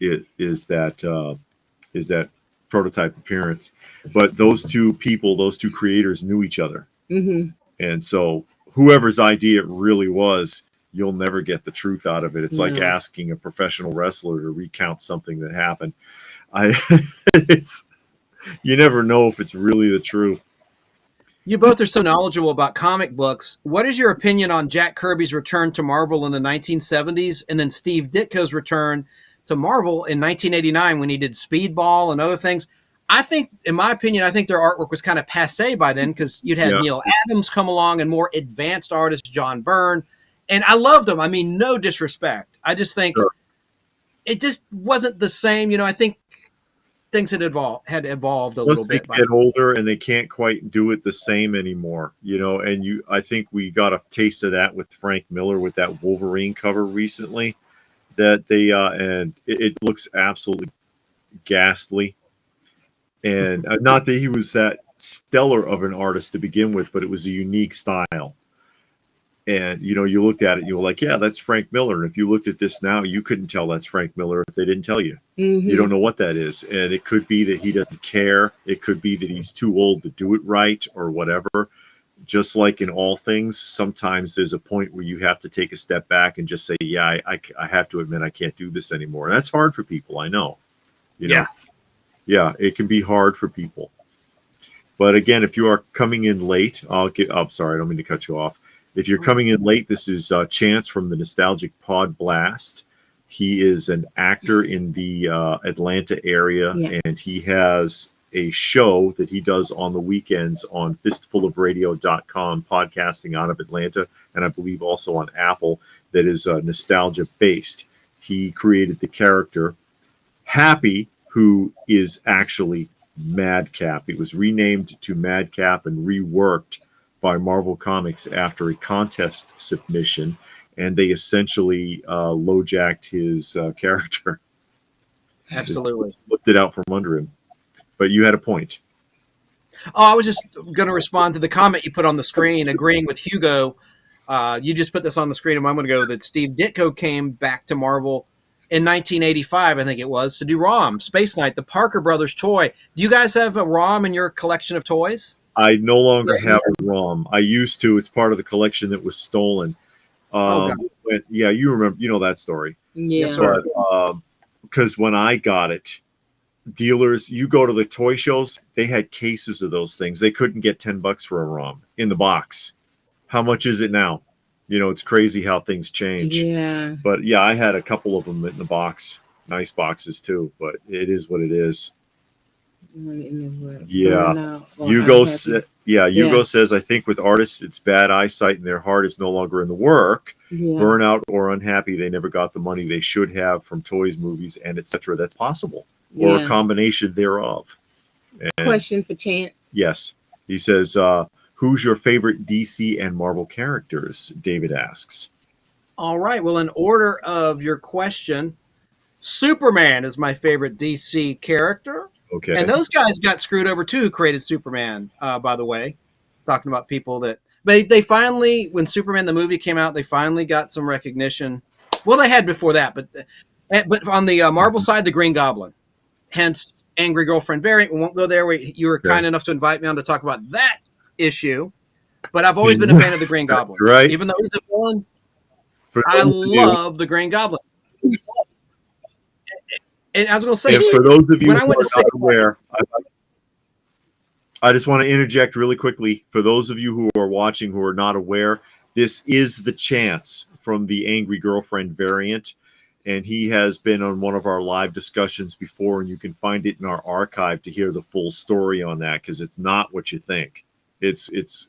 it is that prototype appearance. But those two creators knew each other, and so whoever's idea it really was, you'll never get the truth out of it. It's like asking a professional wrestler to recount something that happened. You never know if it's really the truth. You both are so knowledgeable about comic books. What is your opinion on Jack Kirby's return to Marvel in the 1970s and then Steve Ditko's return to Marvel in 1989 when he did Speedball and other things? I think, in my opinion, their artwork was kind of passé by then because you'd had Neil Adams come along and more advanced artist John Byrne. And I loved them. I mean, no disrespect. I just think it just wasn't the same. I think things had evolved a little bit. They get older and they can't quite do it the same anymore, and I think we got a taste of that with Frank Miller with that Wolverine cover recently that they and it looks absolutely ghastly. And not that he was that stellar of an artist to begin with, but it was a unique style. And, you looked at it and you were like, yeah, that's Frank Miller. And if you looked at this now, you couldn't tell that's Frank Miller if they didn't tell you. You don't know what that is. And it could be that he doesn't care. It could be that he's too old to do it right or whatever. Just like in all things, sometimes there's a point where you have to take a step back and just say, yeah, I have to admit I can't do this anymore. And that's hard for people. I know. Yeah, it can be hard for people. But again, if you are coming in late, I'm sorry, I don't mean to cut you off. If you're coming in late, this is Chance from the Nostalgic Pod Blast. He is an actor in the Atlanta area, and he has a show that he does on the weekends on fistfulofradio.com, podcasting out of Atlanta, and I believe also on Apple, that is nostalgia-based. He created the character Happy, who is actually Madcap. It was renamed to Madcap and reworked by Marvel Comics after a contest submission, and they essentially low-jacked his character. Absolutely. Just flipped it out from under him. But you had a point. Oh, I was just going to respond to the comment you put on the screen, agreeing with Hugo. You just put this on the screen a moment ago that Steve Ditko came back to Marvel in 1985, I think it was, to do ROM, Space Knight, the Parker Brothers toy. Do you guys have a ROM in your collection of toys? I no longer have a ROM. I used to. It's part of the collection that was stolen. God. But, yeah, you remember, you know that story. Yeah. Yes, sir. Because when I got it, dealers, you go to the toy shows, they had cases of those things. They couldn't get $10 for a ROM in the box. How much is it now? You know, it's crazy how things change. Yeah. But yeah, I had a couple of them in the box. Nice boxes too, but it is what it is. Yeah. Hugo says, I think with artists, it's bad eyesight and their heart is no longer in the work. Yeah. Burnout or unhappy, they never got the money they should have from toys, movies, and etc. That's possible. Or a combination thereof. And question for Chance. Yes. He says, who's your favorite DC and Marvel characters? David asks. All right. Well, in order of your question, Superman is my favorite DC character. Okay. And those guys got screwed over too, who created Superman, by the way. Talking about people that they finally, when Superman the movie came out, they finally got some recognition. Well, they had before that, but on the Marvel side, the Green Goblin. Hence, Angry Girlfriend variant. We won't go there. You were kind enough to invite me on to talk about that issue. But I've always been a fan of the Green Goblin. Right. Even though he's a villain, I love the Green Goblin. And I was going to say, and for those of you when who I went are to not aware, I just want to interject really quickly. For those of you who are watching who are not aware, this is the Chance from the Angry Girlfriend variant. And he has been on one of our live discussions before, and you can find it in our archive to hear the full story on that, because it's not what you think. It's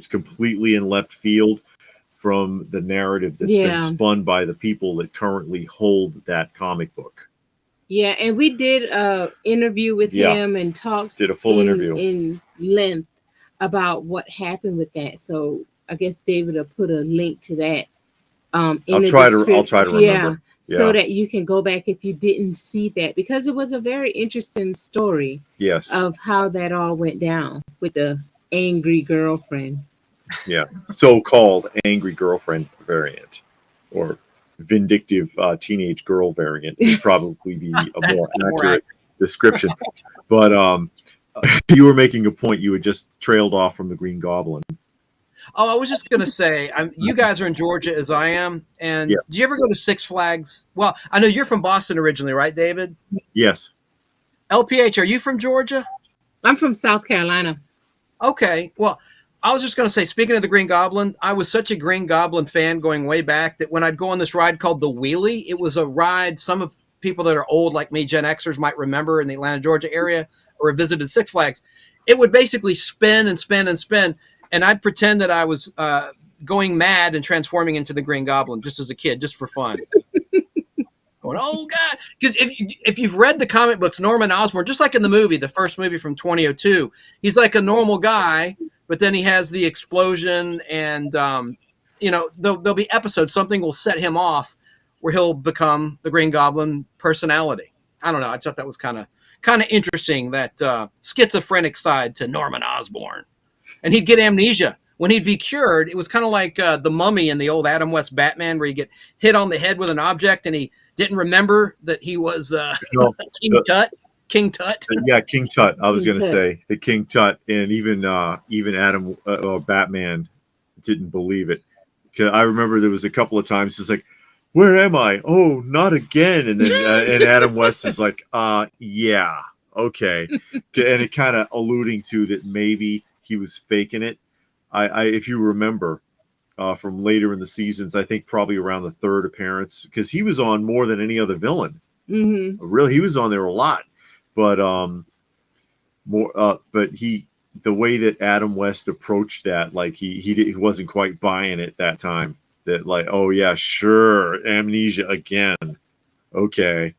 completely in left field from the narrative that's been spun by the people that currently hold that comic book. Yeah, and we did an interview with him and did a full interview in length about what happened with that. So I guess David will put a link to that. I'll try to remember. Yeah. So that you can go back if you didn't see that, because it was a very interesting story. Yes. Of how that all went down with the Angry Girlfriend. Yeah, so-called Angry Girlfriend variant, or vindictive teenage girl variant would probably be a more accurate description. But you were making a point. You had just trailed off from the Green Goblin. Oh, I was just going to say, you guys are in Georgia as I am. And do you ever go to Six Flags? Well, I know you're from Boston originally, right, David? Yes. LPH, are you from Georgia? I'm from South Carolina. Okay. Well, I was just going to say, speaking of the Green Goblin, I was such a Green Goblin fan going way back that when I'd go on this ride called the Wheelie, it was a ride some of people that are old like me, Gen Xers, might remember in the Atlanta, Georgia area, or visited Six Flags. It would basically spin and spin and spin. And I'd pretend that I was going mad and transforming into the Green Goblin just as a kid, just for fun. Going, oh, God. Because if you've read the comic books, Norman Osborn, just like in the movie, the first movie from 2002, he's like a normal guy, but then he has the explosion and, there'll be episodes. Something will set him off where he'll become the Green Goblin personality. I don't know. I thought that was kind of interesting, that schizophrenic side to Norman Osborn. And he'd get amnesia. When he'd be cured, it was kind of like the Mummy in the old Adam West Batman, where you get hit on the head with an object and he didn't remember that he was King Tut. King Tut. Yeah, King Tut. I was going to say the King Tut, and even Adam Batman didn't believe it. I remember there was a couple of times it's like, "Where am I? Oh, not again!" And then and Adam West is like, yeah, okay," and it kind of alluding to that maybe he was faking it. I if you remember from later in the seasons, I think probably around the third appearance, because he was on more than any other villain. Mm-hmm. Really, he was on there a lot, but the way that Adam West approached that, like he wasn't quite buying it that time. That like, oh yeah, sure, amnesia again, okay.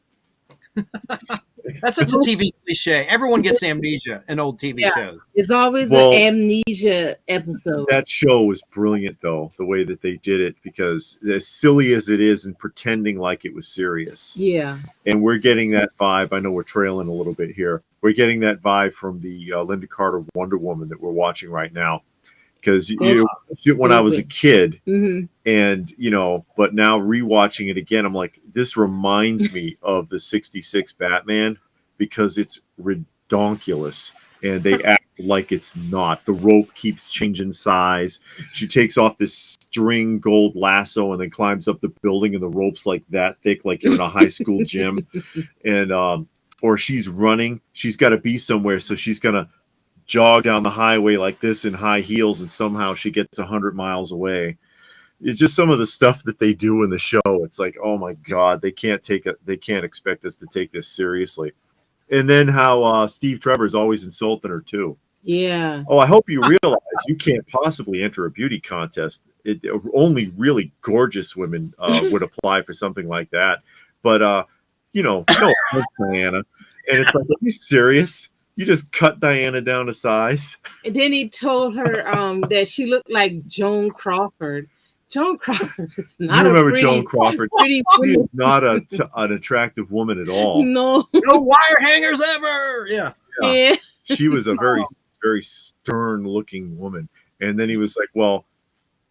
That's such a TV cliche. Everyone gets amnesia in old TV shows. There's always an amnesia episode. That show was brilliant, though, the way that they did it, because as silly as it is and pretending like it was serious. Yeah. And we're getting that vibe. I know we're trailing a little bit here. We're getting that vibe from the Linda Carter Wonder Woman that we're watching right now. because when I was a kid, and but now rewatching it again, I'm like, this reminds me of the '66 Batman because it's redonkulous, and they act like it's not. The rope keeps changing size. She takes off this string gold lasso and then climbs up the building, and the rope's like that thick, like you're in a high school gym, and or she's running. She's got to be somewhere, so she's gonna jog down the highway like this in high heels, and somehow she gets 100 miles away. It's just some of the stuff that they do in the show. It's like, oh my God, they can't expect us to take this seriously. And then how Steve Trevor's always insulting her too. Yeah. Oh, I hope you realize you can't possibly enter a beauty contest. Only really gorgeous women would apply for something like that. But no, Diana. And it's like, are you serious? You just cut Diana down to size. And then he told her that she looked like Joan Crawford. Joan Crawford is not. You remember Joan Crawford? Pretty she is not an attractive woman at all. No wire hangers ever. Yeah. She was a very, very stern-looking woman. And then he was like, "Well,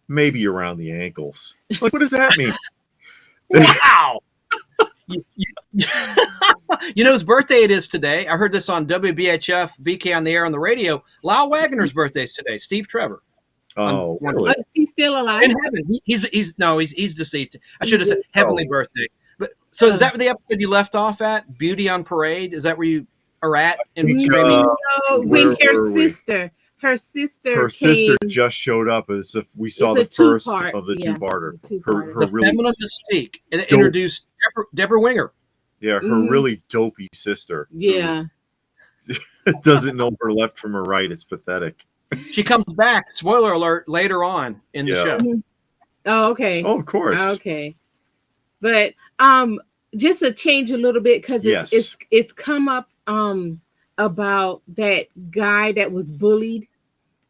maybe around the ankles." Like, what does that mean? Wow. You know whose birthday it is today? I heard this on WBHF, BK on the air on the radio. Lyle Wagner's birthday is today. Steve Trevor. Oh, really? Is he still alive? In heaven. He's deceased. I should have said heavenly birthday. But so is that the episode you left off at? Beauty on Parade? Is that where you are at? When her sister just showed up as if we saw the first of the two-parter. The really feminine mystique. It introduced Deborah Winger. Yeah, her really dopey sister. Yeah. Doesn't know her left from her right. It's pathetic. She comes back, spoiler alert, later on in the show. Oh, okay. Oh, of course. Okay. But just to change a little bit, because it's come up about that guy that was bullied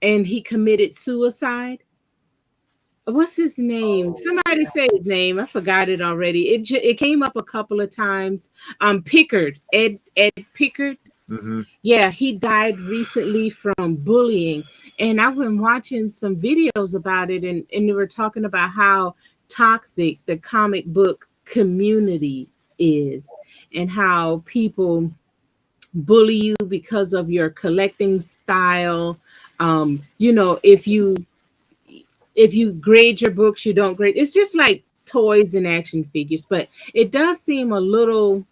and he committed suicide. What's his name? Somebody say his name. I forgot it already. It came up a couple of times. Pickard, Ed Pickard. Mm-hmm. Yeah, he died recently from bullying. And I've been watching some videos about it, and they were talking about how toxic the comic book community is and how people bully you because of your collecting style. If you grade your books, you don't grade. It's just like toys and action figures, but it does seem a little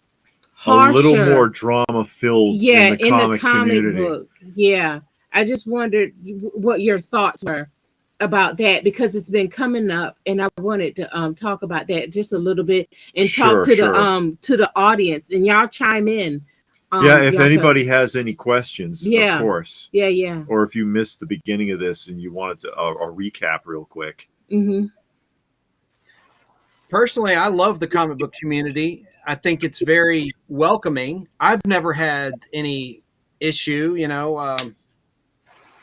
harsher. A little more drama filled in the comic community. Book. Yeah. I just wondered what your thoughts were about that, because it's been coming up, and I wanted to talk about that just a little bit and talk to the audience, and y'all chime in. If anybody has any questions, of course. Yeah. Or if you missed the beginning of this and you wanted to a recap real quick. Mm-hmm. Personally, I love the comic book community. I think it's very welcoming. I've never had any issue,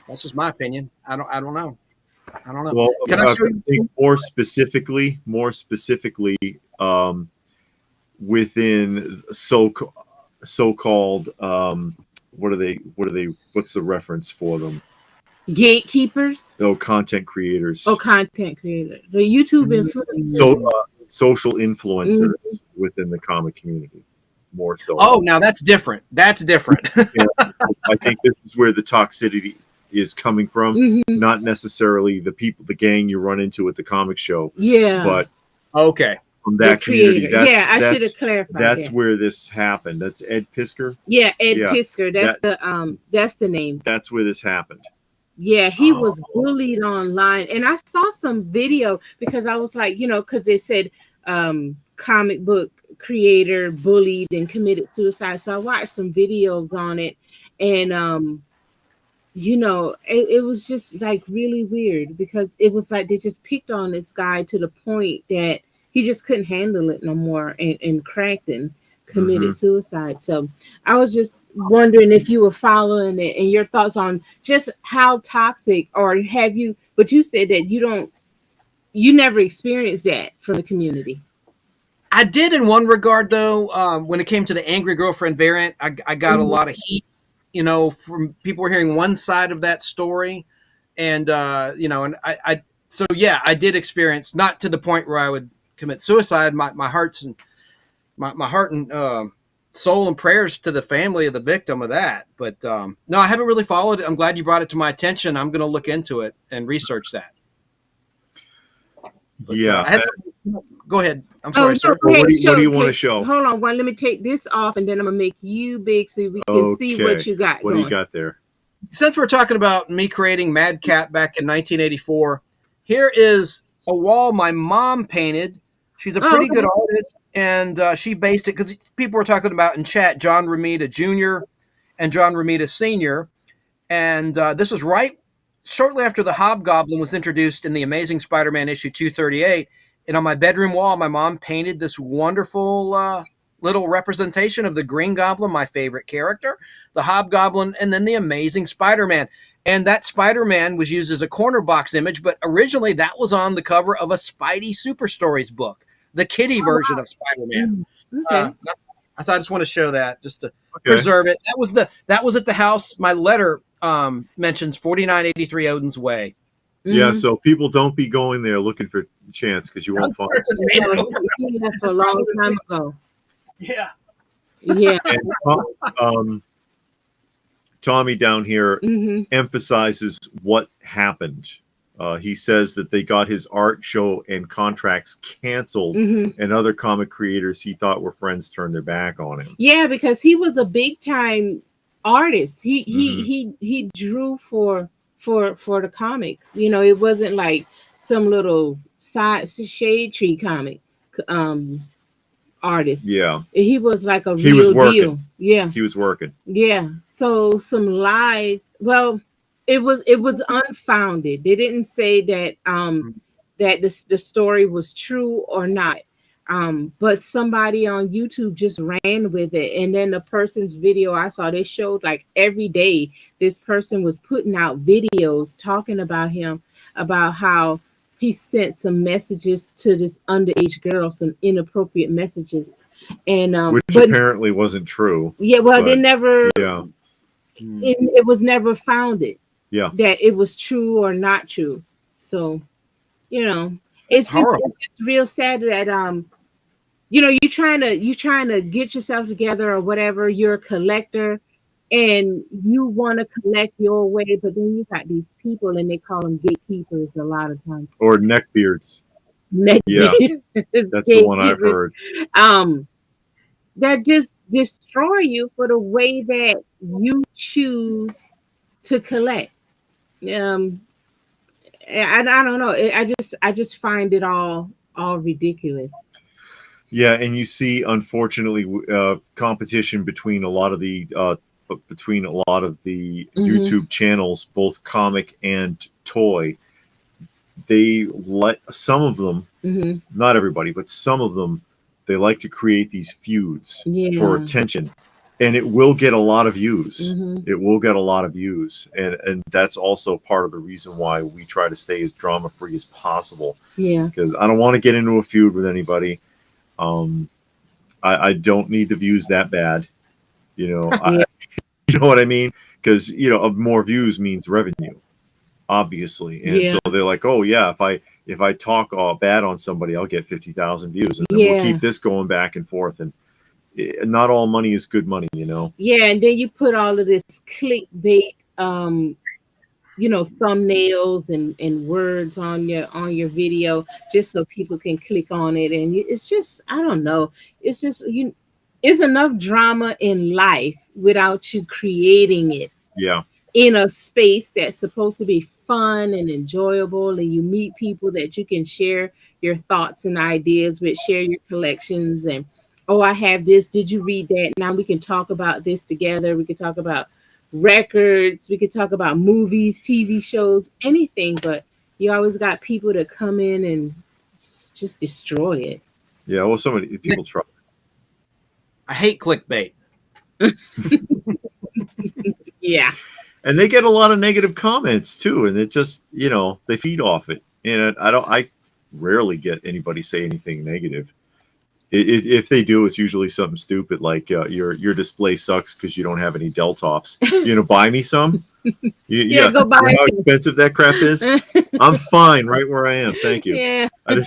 that's just my opinion. I don't know. Well, Can I show you? Think more specifically, within so-called what's the reference for them? Gatekeepers? Content creators. Content creators. The YouTube influencers. Social influencers within the comic community. More so. Oh, now that's different. I think this is where the toxicity is coming from. Not necessarily the gang you run into at the comic show. Yeah. But okay. From that community. I should have clarified. That's where this happened. That's Ed Piskor. Yeah, Piskor. That's the name. That's where this happened. Yeah, he was bullied online, and I saw some video because I was like, because they said comic book creator bullied and committed suicide. So I watched some videos on it, and it was just like really weird, because it was like they just picked on this guy to the point that he just couldn't handle it no more, and cracked and committed suicide. So I was just wondering if you were following it and your thoughts on just how toxic, or have you, but you said that you never experienced that from the community. I did in one regard, though. When it came to the angry girlfriend variant, I got a lot of heat, from people were hearing one side of that story. and you know, and so yeah, I did experience, not to the point where I would commit suicide. My heart and soul and prayers to the family of the victim of that. But no, I haven't really followed it. I'm glad you brought it to my attention. I'm going to look into it and research that. But, yeah. Go ahead. I'm sorry, sir. What do you want to show? Hold on. Well, let me take this off, and then I'm going to make you big so we can see what you got What do you got there? Since we're talking about me creating Madcap back in 1984, here is a wall my mom painted. She's a pretty good artist, and she based it because people were talking about in chat John Romita Jr. and John Romita Sr. And this was right shortly after the Hobgoblin was introduced in the Amazing Spider-Man issue 238. And on my bedroom wall, my mom painted this wonderful little representation of the Green Goblin, my favorite character, the Hobgoblin, and then the Amazing Spider-Man. And that Spider-Man was used as a corner box image, but originally that was on the cover of a Spidey Super Stories book, the kiddie version of Spider-Man. Okay. So I just want to show that just to preserve it. That was at the house. My letter mentions 4983 Odin's Way. Yeah, so people don't be going there looking for a chance because you won't find it. That's a long time ago. Yeah. Yeah. And, Tommy down here emphasizes what happened. He says that they got his art show and contracts canceled, and other comic creators he thought were friends turned their back on him. Yeah, because he was a big time artist. He drew for the comics. You know, it wasn't like some little shade tree comic artist. Yeah, he was like a real deal. Yeah, he was working. Yeah, so some lies. Well, it was unfounded. They didn't say that that the story was true or not. But somebody on YouTube just ran with it, and then the person's video I saw, they showed like every day this person was putting out videos talking about him, about how he sent some messages to this underage girl, some inappropriate messages, and which apparently wasn't true. Yeah, well, they never. Yeah, it was never founded. Yeah, that it was true or not true. So, you know, it's just real sad that you know, you're trying to get yourself together or whatever. You're a collector and you want to collect your way, but then you got these people and they call them gatekeepers a lot of times. Or neckbeards. Yeah, that's the one I've heard. That just destroy you for the way that you choose to collect. I don't know. I just find it all ridiculous. Yeah, and you see, unfortunately, competition between a lot of the YouTube channels, both comic and toy. They let some of them, not everybody, but some of them, they like to create these feuds for attention, and it will get a lot of views. It will get a lot of views, and that's also part of the reason why we try to stay as drama free as possible. Yeah, because I don't want to get into a feud with anybody. I don't need the views that bad, you know. You know what I mean? Because more views means revenue, obviously, and so they're like, oh yeah, if I talk bad on somebody, I'll get 50,000 views, and then we'll keep this going back and forth. And not all money is good money, you know. Yeah, and then you put all of this clickbait, thumbnails and words on your video just so people can click on it, and it's just, I don't know, it's just it's enough drama in life without you creating it in a space that's supposed to be fun and enjoyable, and you meet people that you can share your thoughts and ideas with, share your collections, and oh, I have this, did you read that? Now we can talk about this together. We can talk about records, we could talk about movies, TV shows, anything, but you always got people to come in and just destroy it. Yeah, well, so many people try. I hate clickbait. Yeah. And they get a lot of negative comments too, and it just, they feed off it. And I rarely get anybody say anything negative. If they do, it's usually something stupid like your display sucks because you don't have any Deltops. Buy me some. Yeah, go buy how it. expensive that crap is. I'm fine right where I am. Thank you. Yeah. You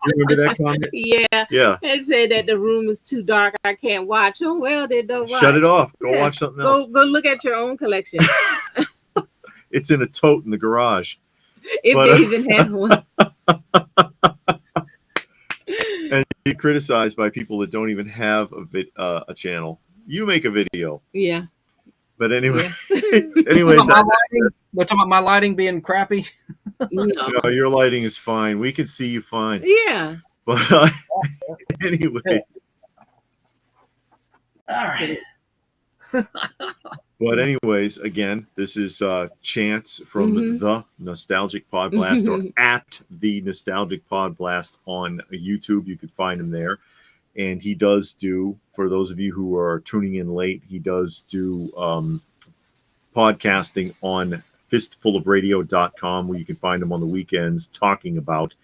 remember that comment? Yeah. Yeah. It said that the room is too dark. I can't watch. Oh well, then don't watch. Shut it off. Go watch something else. Go look at your own collection. It's in a tote in the garage. If they even have one. And you criticized by people that don't even have a channel. You make a video. Yeah. But anyway, Yeah. anyways, we're talking about my lighting being crappy. No, your lighting is fine. We can see you fine. Yeah. But anyway. All right. But anyways, again, this is Chance from the Nostalgic Pod Blast or at the Nostalgic Pod Blast on YouTube. You can find him there. And he does do, for those of you who are tuning in late, he does do podcasting on fistfulofradio.com, where you can find him on the weekends talking about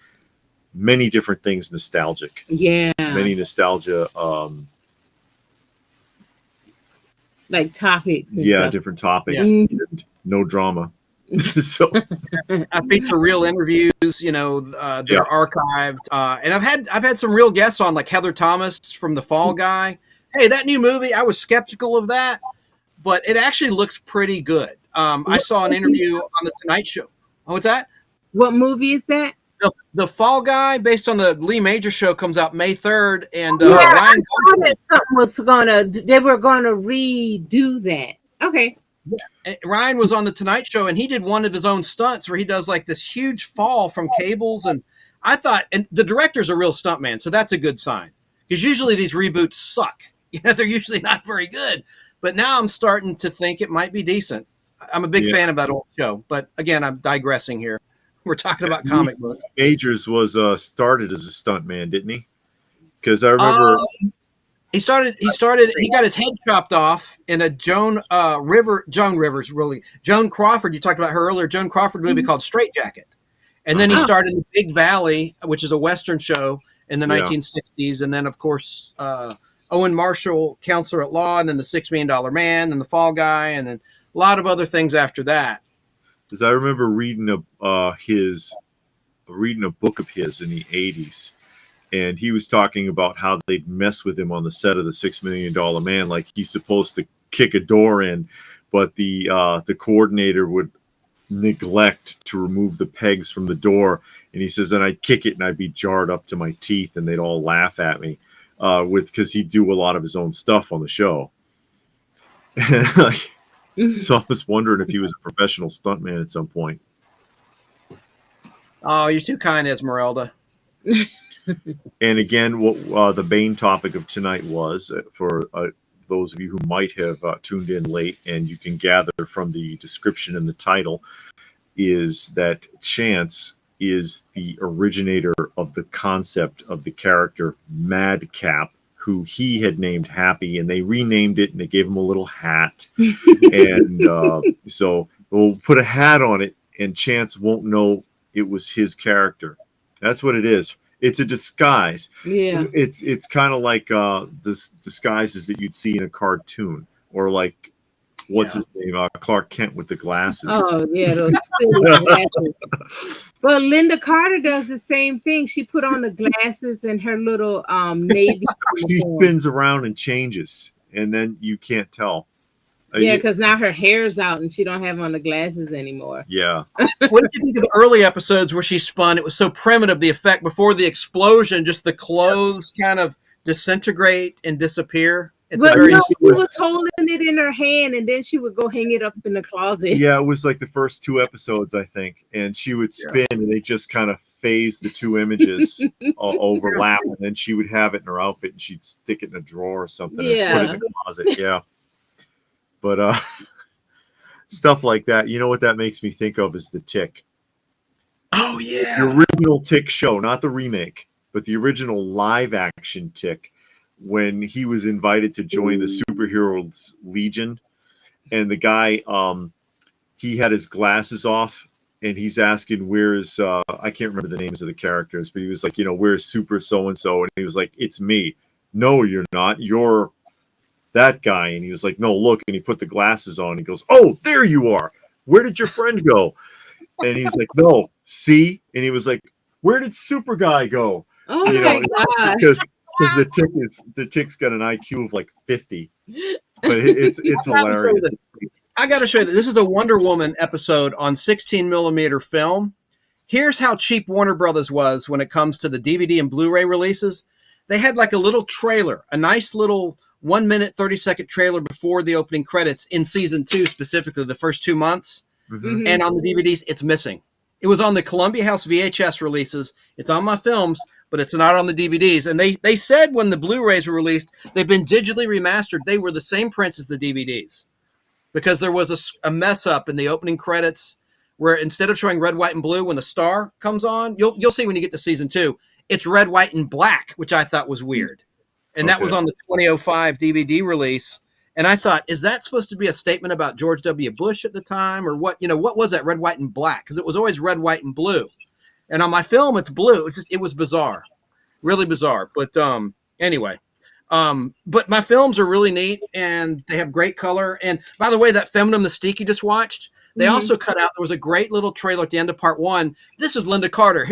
many different things nostalgic. Yeah. Many nostalgia like topics. Yeah, stuff. different topics. Yeah. No drama. So I feature real interviews, that are archived. And I've had some real guests on, like Heather Thomas from The Fall Guy. Hey, that new movie, I was skeptical of that, but it actually looks pretty good. I saw an interview on the Tonight Show. Oh, what's that? What movie is that? The Fall Guy, based on the Lee Major show, comes out May 3rd, and Ryan I thought that they were gonna redo that. Okay. Ryan was on the Tonight Show, and he did one of his own stunts where he does like this huge fall from cables, and I thought, and the director's a real stuntman, so that's a good sign, because usually these reboots suck. They're usually not very good, but now I'm starting to think it might be decent. I'm a big fan of that old show, but again, I'm digressing here. We're talking about comic books. Majors was started as a stuntman, didn't he? Because I remember he got his head chopped off in a Joan Crawford. You talked about her earlier. Joan Crawford movie called Straight Jacket, and then he started in Big Valley, which is a Western show in the 1960s, and then of course Owen Marshall, Counselor at Law, and then the $6 Million Man, and the Fall Guy, and then a lot of other things after that. Because I remember reading a book of his in the 80s, and he was talking about how they'd mess with him on the set of the $6 Million Man, like he's supposed to kick a door in, but the coordinator would neglect to remove the pegs from the door, and he says, and I'd kick it and I'd be jarred up to my teeth, and they'd all laugh at me because he'd do a lot of his own stuff on the show. So I was wondering if he was a professional stuntman at some point. Oh, you're too kind, Esmeralda. And again, what the main topic of tonight was, for those of you who might have tuned in late, and you can gather from the description and the title, is that Chance is the originator of the concept of the character Madcap, who he had named Happy, and they renamed it and they gave him a little hat. And so we'll put a hat on it and Chance won't know it was his character. That's what it is. It's a disguise. Yeah. It's kind of like this disguises that you'd see in a cartoon, or like what's his name? Clark Kent with the glasses. Oh yeah, those silly glasses. Well, Linda Carter does the same thing. She put on the glasses and her little navy. She spins around and changes, and then you can't tell. Yeah, because now her hair's out and she don't have on the glasses anymore. Yeah. What did you think of the early episodes where she spun? It was so primitive, the effect before the explosion, just the clothes kind of disintegrate and disappear. It's she was holding it in her hand, and then she would go hang it up in the closet. Yeah, it was like the first 2 episodes, I think, and she would spin, and they just kind of phase the 2 images overlap, and then she would have it in her outfit, and she'd stick it in a drawer or something, and put it in the closet. Yeah, but stuff like that. You know what that makes me think of is The Tick. Oh yeah, the original Tick show, not the remake, but the original live-action Tick. When he was invited to join the Superheroes Legion, and the guy, he had his glasses off, and he's asking where's I can't remember the names of the characters, but he was like, where's Super so-and-so? And he was like, it's me. No, you're not. You're that guy. And he was like, no, look. And he put the glasses on. He goes, oh, there you are. where did your friend go? And he's like, no, see? And he was like, where did Super Guy go? Oh my God. Because the tick's got an IQ of like 50. But it's hilarious. I got to show you that this is a Wonder Woman episode on 16 millimeter film. Here's how cheap Warner Brothers was when it comes to the DVD and Blu-ray releases. They had like a little trailer, a nice little 1 minute, 30-second trailer before the opening credits in season 2, specifically the first 2 months. Mm-hmm. And on the DVDs, it's missing. It was on the Columbia House VHS releases. It's on my films, but it's not on the DVDs. And they said when the Blu-rays were released, they've been digitally remastered. They were the same prints as the DVDs because there was a mess up in the opening credits where instead of showing red, white, and blue when the star comes on, you'll see when you get to season 2, it's red, white, and black, which I thought was weird. And that was on the 2005 DVD release. And I thought, is that supposed to be a statement about George W. Bush at the time? Or what, what was that red, white, and black? Because it was always red, white, and blue. And on my film, it's blue. It was bizarre, really bizarre. But anyway, but my films are really neat and they have great color. And by the way, that Feminine Mystique you just watched, they also cut out, there was a great little trailer at the end of part 1. This is Linda Carter.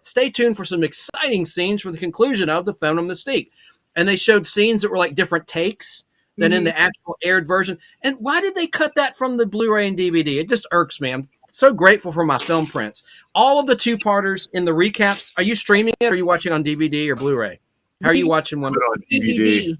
Stay tuned for some exciting scenes for the conclusion of the Feminine Mystique. And they showed scenes that were like different takes than in the actual aired version. And why did they cut that from the Blu-ray and DVD? It just irks me. I'm so grateful for my film prints. All of the 2-parters in the recaps, are you streaming it or are you watching on DVD or Blu-ray? How are you watching one? On DVD.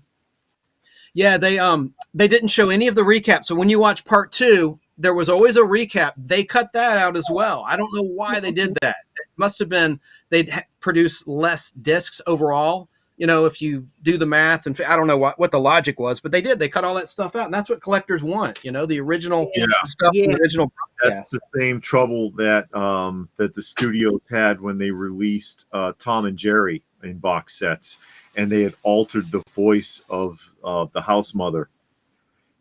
Yeah, they didn't show any of the recaps. So when you watch part 2, there was always a recap. They cut that out as well. I don't know why they did that. It must have been they'd produce less discs overall. If you do the math, and I don't know what the logic was, but they did. They cut all that stuff out, and that's what collectors want. The original stuff, the original. That's the same trouble that that the studios had when they released Tom and Jerry in box sets, and they had altered the voice of the house mother.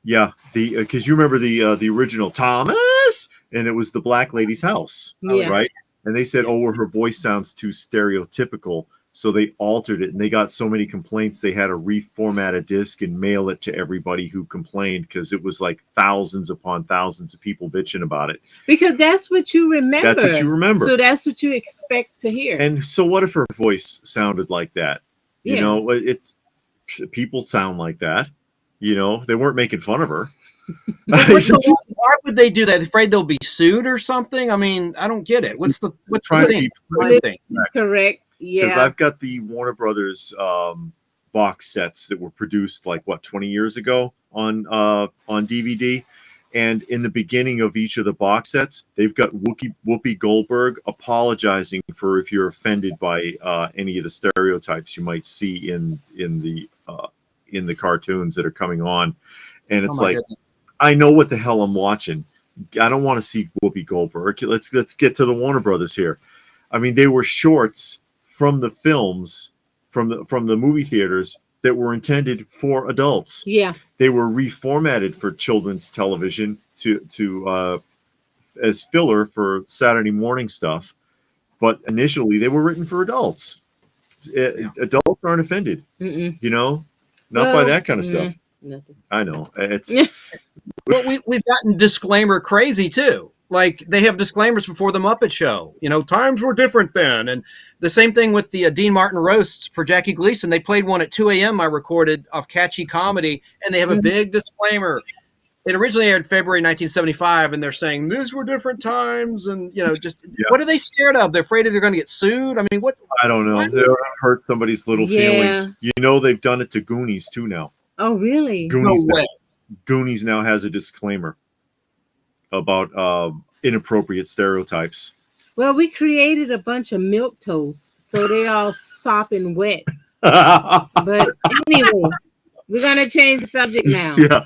Yeah, because you remember the original Thomas, and it was the black lady's house, right? And they said, "Oh, well, her voice sounds too stereotypical." So they altered it, and they got so many complaints they had to reformat a disc and mail it to everybody who complained because it was like thousands upon thousands of people bitching about it. Because that's what you remember. That's what you remember. So that's what you expect to hear. And so what if her voice sounded like that? It's people sound like that. They weren't making fun of her. Why would they do that? Afraid they'll be sued or something? I mean, I don't get it. What's the thing? Correct. Yeah, because I've got the Warner Brothers box sets that were produced like 20 years ago on DVD, and in the beginning of each of the box sets, they've got Whoopi Goldberg apologizing for if you're offended by any of the stereotypes you might see in the cartoons that are coming on, and it's goodness. I know what the hell I'm watching. I don't want to see Whoopi Goldberg. Let's get to the Warner Brothers here. I mean, they were shorts from the films, from the movie theaters that were intended for adults. Yeah, they were reformatted for children's television to as filler for Saturday morning stuff, but initially they were written for adults. Adults aren't offended, not by that kind of stuff. Nothing. I know it's. Well, we've gotten disclaimer crazy too. Like they have disclaimers before the Muppet Show. Times were different then. And the same thing with the Dean Martin roast for Jackie Gleason. They played one at 2 a.m. I recorded of catchy comedy, and they have a big disclaimer. It originally aired February 1975, and they're saying these were different times. And what are they scared of? They're afraid they're going to get sued. I mean, what? I don't know. They're going to hurt somebody's little feelings. They've done it to Goonies too now. Oh, really? Goonies now has a disclaimer about inappropriate stereotypes. Well, we created a bunch of milk toast, so they all sopping wet. But anyway, we're gonna change the subject now. Yeah,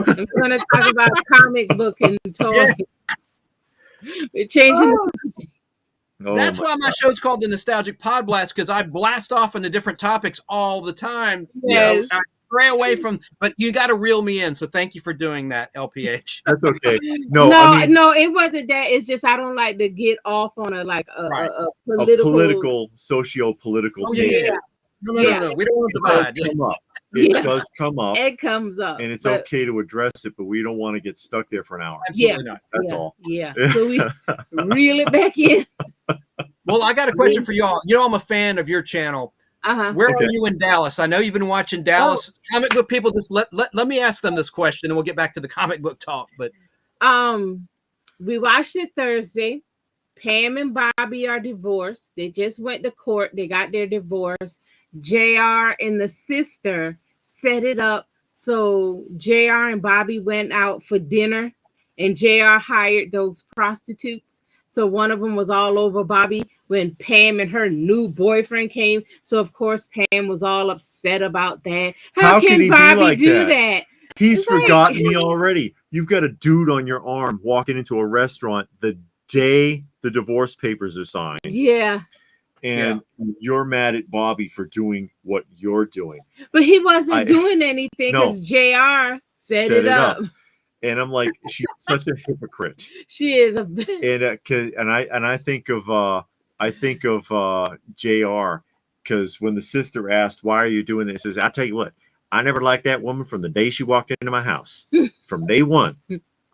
we're gonna talk about comic book and toys. We're changing the subject. That's why my show's called the Nostalgic Pod Blast, because I blast off into different topics all the time. Yes. I stray away from, but you got to reel me in. So thank you for doing that, LPH. That's okay. No, it wasn't that. It's just I don't like to get off on a political socio-political. No. We don't want to divide. it does come up. It comes up. And it's okay to address it, but we don't want to get stuck there for an hour. Absolutely not. That's all. Yeah. So we reel it back in. Well, I got a question for y'all. You know, I'm a fan of your channel. Where are you in Dallas? I know you've been watching Dallas. Comic book people, just let me ask them this question, and we'll get back to the comic book talk. But we watched it Thursday. Pam and Bobby are divorced. They just went to court. They got their divorce. JR and the sister set it up so JR and Bobby went out for dinner, and JR hired those prostitutes. So one of them was all over Bobby when Pam and her new boyfriend came. So of course Pam was all upset about that. How can Bobby do that? He's forgotten me already. You've got a dude on your arm walking into a restaurant the day the divorce papers are signed. Yeah. And you're mad at Bobby for doing what you're doing. But he wasn't doing anything because JR set it up. And I'm like, she's such a hypocrite. She is a and I think of JR, because when the sister asked, why are you doing this? He says, I'll tell you what, I never liked that woman from the day she walked into my house. From day one,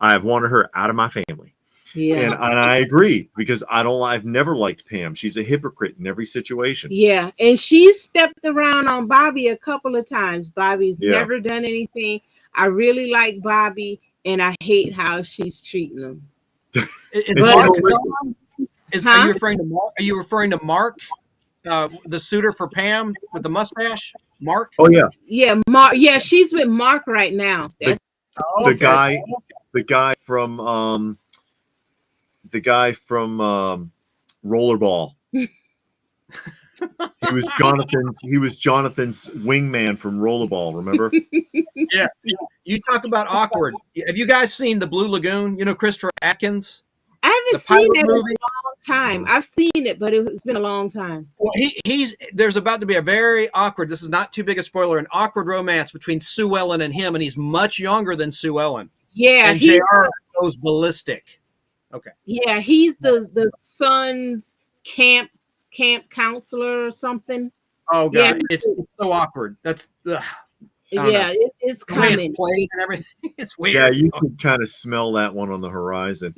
I have wanted her out of my family. Yeah. And I agree, because I've never liked Pam. She's a hypocrite in every situation. Yeah. And she's stepped around on Bobby a couple of times. Bobby's never done anything. I really like Bobby, and I hate how she's treating him. Are you referring to Mark? Are you referring to Mark, the suitor for Pam with the mustache? Mark? Oh yeah. Yeah, Mark. Yeah, she's with Mark right now. The guy from Rollerball. He was Jonathan's wingman from Rollerball, remember? Yeah. You talk about awkward. Have you guys seen The Blue Lagoon? You know Christopher Atkins? I haven't seen it in a long time. I've seen it, but it's been a long time. Well, there's about to be a very awkward, this is not too big a spoiler, an awkward romance between Sue Ellen and him, and he's much younger than Sue Ellen. Yeah. And JR goes ballistic. Okay. Yeah, he's the son's camp counselor or something. Oh god, it's so awkward. That's it's coming. It's played and everything. It's weird. Yeah, you can kind of smell that one on the horizon.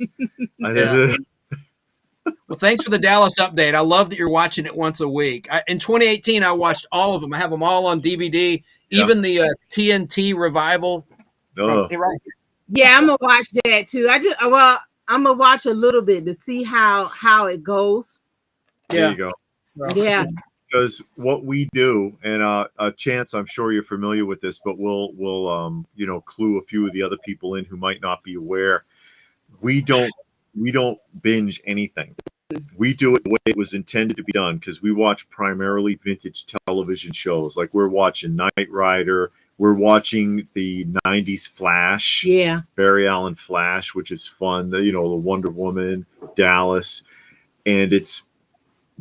Well, thanks for the Dallas update. I love that you're watching it once a week. In 2018, I watched all of them. I have them all on DVD, even the TNT revival. Oh. Yeah, I'm gonna watch that too. I'm gonna watch a little bit to see how it goes. There you go. Yeah. Because what we do, and a Chance, I'm sure you're familiar with this, but we'll clue a few of the other people in who might not be aware. We don't binge anything. We do it the way it was intended to be done, because we watch primarily vintage television shows. Like we're watching Knight Rider, we're watching the 90s Flash, Barry Allen Flash, which is fun. The Wonder Woman, Dallas, and it's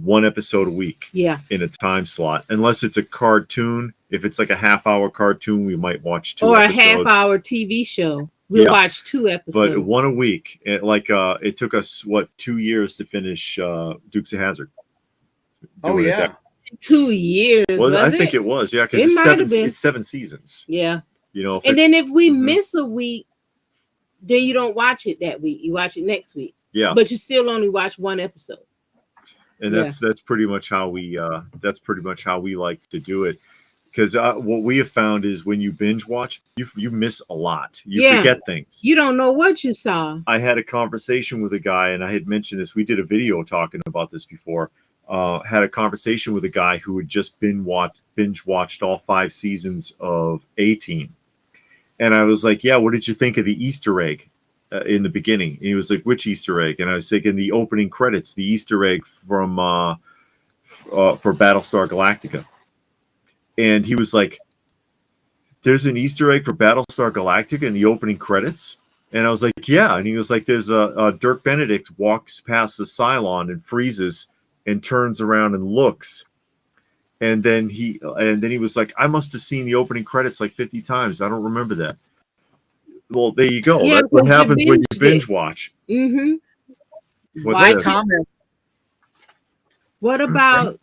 one episode a week in a time slot, unless it's a cartoon. If it's like a half-hour cartoon, we might watch 2 episodes. Or a half-hour TV show. We'll watch 2 episodes. But one a week. It took us 2 years to finish Dukes of Hazzard. Oh yeah, 2 years. Well, I think it was, because it's 7 seasons. Yeah. And then if we miss a week, then you don't watch it that week. You watch it next week. Yeah. But you still only watch 1 episode. And that's pretty much how we like to do it. Because what we have found is when you binge watch, you miss a lot. You forget things. You don't know what you saw. I had a conversation with a guy, and I had mentioned this. We did a video talking about this before. Had a conversation with a guy who had just binge watched all 5 seasons of A-Team. And I was like, yeah, what did you think of the Easter egg in the beginning? And he was like, which Easter egg? And I was thinking the opening credits, the Easter egg from for Battlestar Galactica. And he was like, there's an Easter egg for Battlestar Galactica in the opening credits? And I was like, yeah. And he was like, there's a Dirk Benedict walks past the Cylon and freezes and turns around and looks. And then he was like, I must have seen the opening credits like 50 times. I don't remember that. Well, there you go. That's what happens when you binge watch. Mm-hmm. What's comment? What about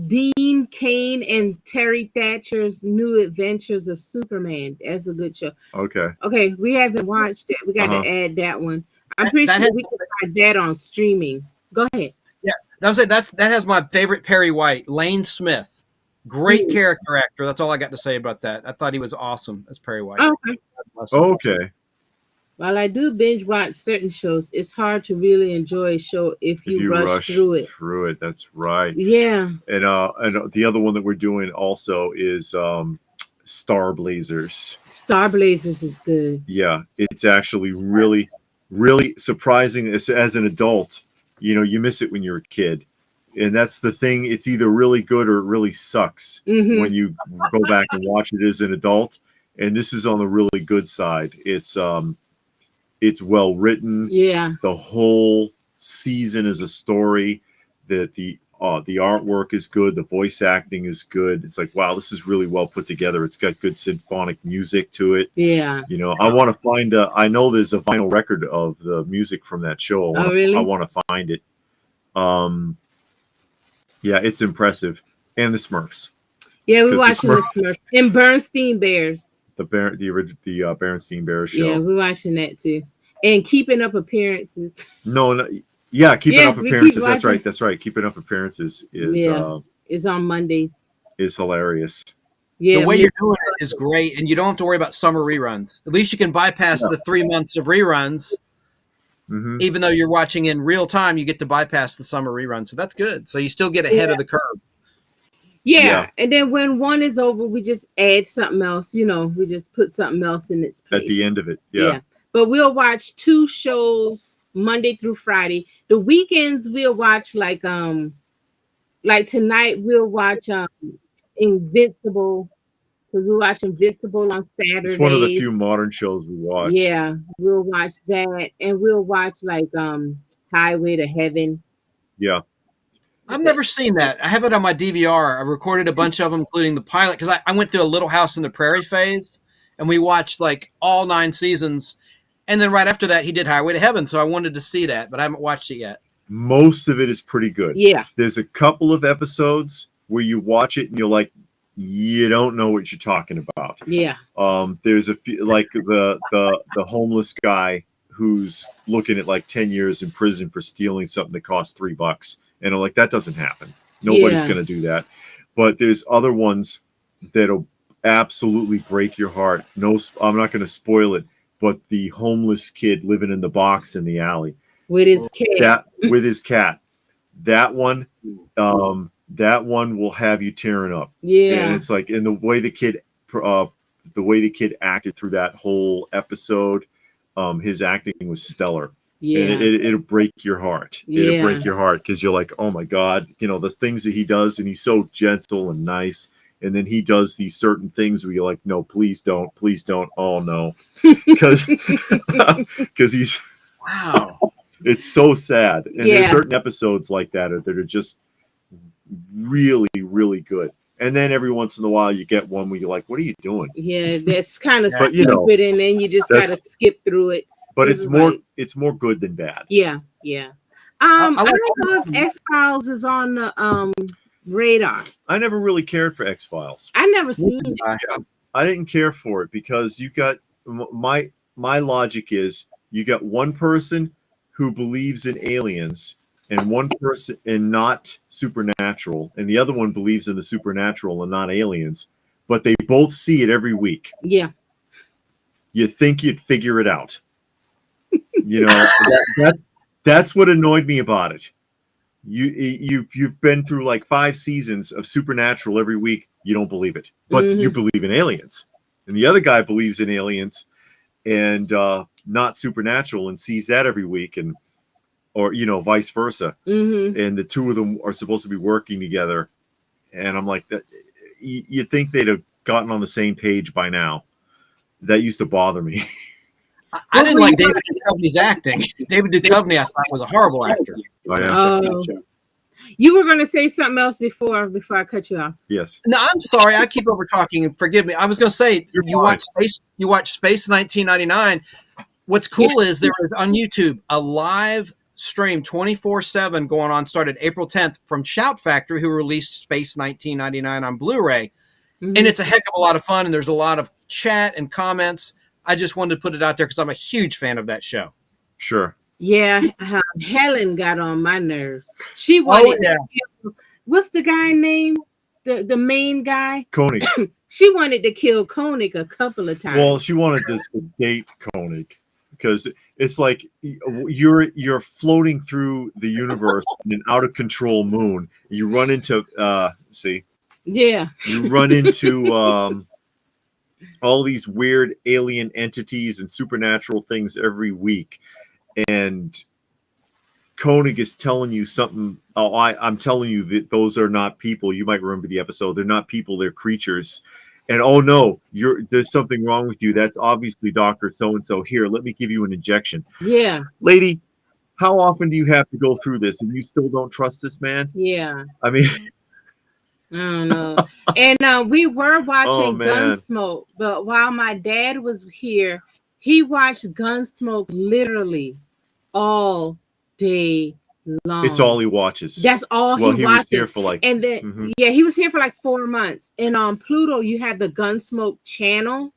Dean Cain and Terry Thatcher's New Adventures of Superman. That's a good show. Okay. Okay, we haven't watched it. We got to add that one. I'm pretty sure we can find that on streaming. Go ahead. Yeah, that has my favorite Perry White, Lane Smith. Great character actor. That's all I got to say about that. I thought he was awesome as Perry White. Okay. Okay. While I do binge watch certain shows, it's hard to really enjoy a show if you rush through it. Through it, that's right. Yeah. And the other one that we're doing also is Star Blazers. Star Blazers is good. Yeah, it's actually really, really surprising as an adult. You know, you miss it when you're a kid. And that's the thing. It's either really good or it really sucks when you go back and watch it as an adult. And this is on the really good side. It's well written. Yeah. The whole season is a story. The artwork is good. The voice acting is good. It's like, wow, this is really well put together. It's got good symphonic music to it. Yeah. You know, I want to find I know there's a vinyl record of the music from that show. Really? I want to find it. Yeah, it's impressive. And the Smurfs. Yeah, we're watching the Smurfs. And Bernstein Bears. The Berenstain Bears show. Yeah, we're watching that too. And Keeping Up Appearances. No, yeah, Keeping Up Appearances. That's right. Keeping Up Appearances is on Mondays. Is hilarious. Yeah, the way you're doing it is great, and you don't have to worry about summer reruns. At least you can bypass the 3 months of reruns. Even though you're watching in real time, you get to bypass the summer rerun. So that's good. So you still get ahead of the curve. Yeah. And then when one is over, we just add something else. You know, we just put something else in its place. At the end of it. Yeah. But we'll watch 2 shows Monday through Friday. The weekends we'll watch like tonight we'll watch Invincible. Because we watch Invincible on Saturday. It's one of the few modern shows we watch. Yeah, we'll watch that, and we'll watch like Highway to Heaven. Yeah, I've never seen that. I have it on my DVR. I recorded a bunch of them, including the pilot, because I went through a Little House in the Prairie phase, and we watched like all 9 seasons, and then right after that, he did Highway to Heaven. So I wanted to see that, but I haven't watched it yet. Most of it is pretty good. Yeah, there's a couple of episodes where you watch it and you're like, you don't know what you're talking about. Yeah. There's a few, like the homeless guy who's looking at like 10 years in prison for stealing something that cost $3, and I'm like, that doesn't happen. Nobody's going to do that. But there's other ones that'll absolutely break your heart. No, I'm not going to spoil it. But the homeless kid living in the box in the alley with his cat. That one. That one will have you tearing up. Yeah. And it's like, in the way the kid acted through that whole episode, his acting was stellar. Yeah. And it'll break your heart. It'll break your heart because you're like, oh my God, you know, the things that he does, and he's so gentle and nice. And then he does these certain things where you're like, no, please don't. Oh no. Because he's, wow. It's so sad. And there's certain episodes like that are just really, really good. And then every once in a while you get one where you're like, what are you doing? Yeah, that's kind of stupid, and then you just gotta skip through it. But it's more good than bad. Yeah. I don't know if X-Files is on the radar. I never really cared for X-Files. I never seen it. I didn't care for it because you got my logic is you got one person who believes in aliens and one person and not supernatural, and the other one believes in the supernatural and not aliens, but they both see it every week. Yeah. You think you'd figure it out. You know, that's what annoyed me about it. You've been through like 5 seasons of supernatural every week. You don't believe it, but you believe in aliens, and the other guy believes in aliens and not supernatural and sees that every week, and or you know, vice versa. And the two of them are supposed to be working together, and I'm like, that you'd think they'd have gotten on the same page by now. That used to bother me. I didn't like David Duchovny's acting. David Duchovny, I thought, was a horrible actor. You were going to say something else before I cut you off. Yes. No, I'm sorry. I keep over talking. Forgive me. I was going to say, you watch Space 1999. What's cool is there is on YouTube a live stream 24/7 going on, started April 10th from Shout Factory, who released Space 1999 on Blu-ray. And it's a heck of a lot of fun, and there's a lot of chat and comments. I just wanted to put it out there because I'm a huge fan of that show. Sure. Yeah, Helen got on my nerves. She wanted what's the guy name? The main guy? Koenig. She wanted to kill Koenig a couple of times. Well, she wanted to sedate Koenig because it's like you're floating through the universe in an out of control moon. You run into you run into all these weird alien entities and supernatural things every week, and Koenig is telling you something. Oh, I'm telling you that those are not people. You might remember the episode. They're not people. They're creatures. And oh no, there's something wrong with you. That's obviously Dr. So-and-so. Here, let me give you an injection. Yeah. Lady, how often do you have to go through this and you still don't trust this man? Yeah. I mean, I don't know. And we were watching Gunsmoke, but while my dad was here, he watched Gunsmoke literally all day long. It's all he watches. That's all he watches. Well, he was here for like... And then, he was here for like 4 months. And on Pluto, you had the Gunsmoke channel,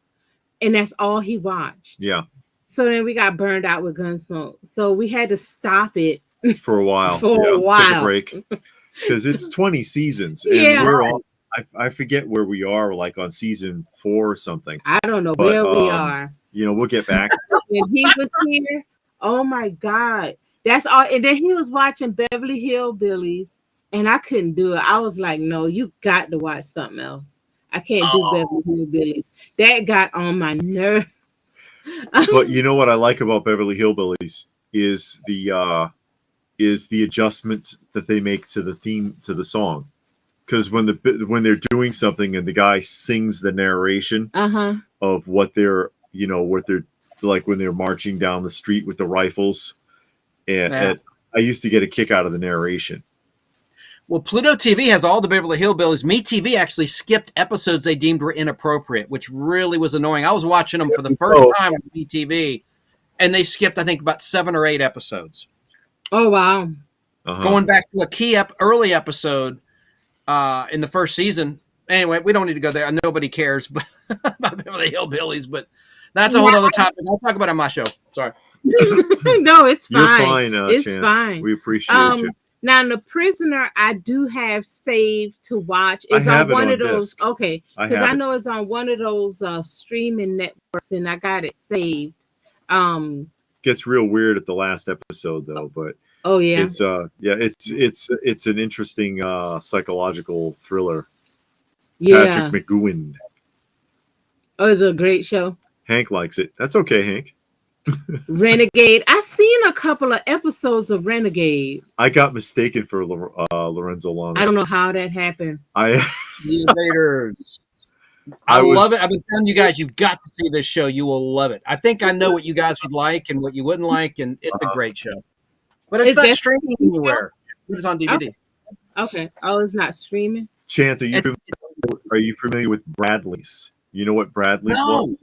and that's all he watched. Yeah. So then we got burned out with Gunsmoke. So we had to stop it. For a while. For a while. Take a break. Because it's 20 seasons. And we're all... I forget where we are, like on season 4 or something. I don't know where we are. You know, we'll get back. When he was here, oh my God. That's all. And then he was watching Beverly Hillbillies, and I couldn't do it. I was like, no, you got to watch something else. I can't do Beverly Hillbillies. That got on my nerves. But you know what I like about Beverly Hillbillies is the adjustment that they make to the theme, to the song. Because when they're doing something and the guy sings the narration of what they're like when they're marching down the street with the rifles, and I used to get a kick out of the narration. Well, Pluto TV has all the Beverly Hillbillies. MeTV actually skipped episodes they deemed were inappropriate, which really was annoying. I was watching them for the first time on MeTV, and they skipped, I think, about 7 or 8 episodes. Oh, wow. Going back to a key early episode in the first season. Anyway, we don't need to go there. Nobody cares but about Beverly Hillbillies, but that's a whole other topic. I'll talk about it on my show. Sorry. No, it's fine. You're fine, it's Chance. fine. We appreciate you. Now, The Prisoner, I do have saved to watch. It's on one of those. Disc. Okay, because I know it's on one of those streaming networks, and I got it saved. Gets real weird at the last episode, though. But it's it's an interesting psychological thriller. Yeah. Patrick McGowan. Oh, it's a great show. Hank likes it. That's okay, Hank. Renegade. I seen a couple of episodes of Renegade. I got mistaken for Lorenzo Lamas. I don't know how that happened. The Invaders. I love it. I've been telling you guys, you've got to see this show. You will love it. I think I know what you guys would like and what you wouldn't like, and it's a great show. But it's not streaming anywhere. It's on DVD. Okay. Oh, it's not streaming? Chance, are you familiar with Bradley's? You know what Bradley's was?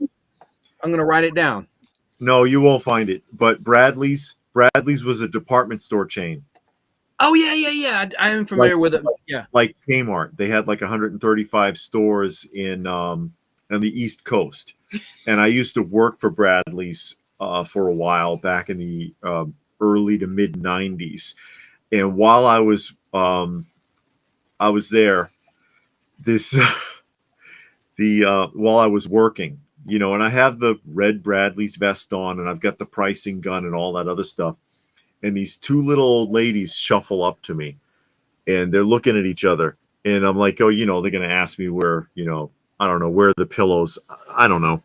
I'm going to write it down. No, you won't find it. But Bradley's was a department store chain. Oh, yeah. I am familiar with it. Yeah. Like Kmart. They had like 135 stores on the East Coast. And I used to work for Bradley's for a while back in the early to mid 90s. And while I was there, while I was working, you know, and I have the red Bradley's vest on, and I've got the pricing gun and all that other stuff. And these 2 little old ladies shuffle up to me, and they're looking at each other. And I'm like, oh, you know, they're going to ask me where, you know, I don't know, where are the pillows? I don't know.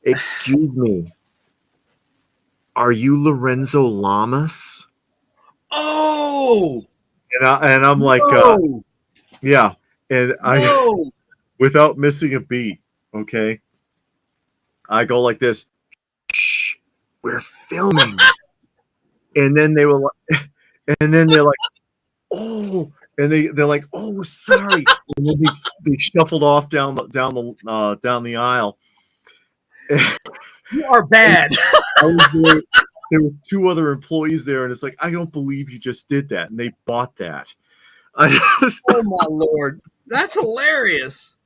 Excuse me. Are you Lorenzo Lamas? Oh! And I'm like, yeah. And without missing a beat, okay, I go like this. Shh, we're filming. And then they're like, oh, and they're like, oh, sorry. And then they shuffled off down the aisle. You are bad. there were 2 other employees there, and it's like, I don't believe you just did that, and they bought that. Oh my Lord, that's hilarious.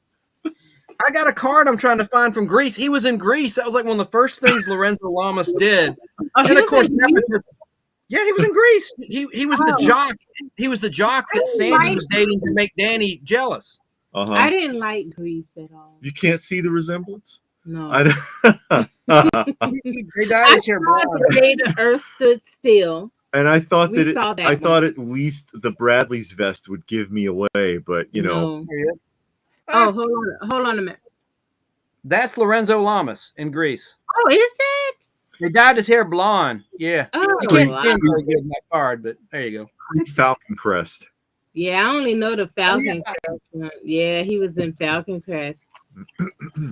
I got a card I'm trying to find from Greece. He was in Greece. That was like one of the first things Lorenzo Lamas did. And of course, nepotism. Yeah, he was in Greece. He was the jock. He was the jock that Sandy was dating to make Danny jealous. I didn't like Grease at all. You can't see the resemblance? No. They dyed his hair blonde. The day the Earth stood still. And I thought I thought at least the Bradley's vest would give me away, but you know. Oh, hold on a minute. That's Lorenzo Lamas in Greece. Oh, is it? They dyed his hair blonde. Yeah. Oh, you can't see him very good in that card, but there you go. Falcon Crest. Yeah, I only know the Falcon Crest. Yeah, he was in Falcon Crest.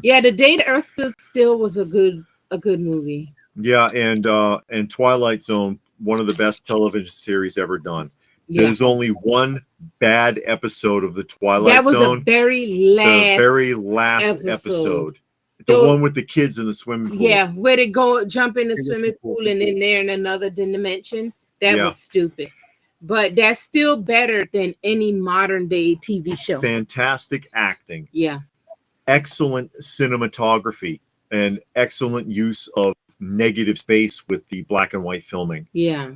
Yeah, The Day the Earth Stood Still was a good movie. Yeah, and Twilight Zone, one of the best television series ever done. Yeah. There's only one bad episode of the Twilight Zone. That was the very last episode. The one with the kids in the swimming pool. Yeah, where they go jump in the swimming pool and then they're in another dimension. That was stupid. But that's still better than any modern day TV show. Fantastic acting. Yeah. Excellent cinematography and excellent use of negative space with the black and white filming. Yeah.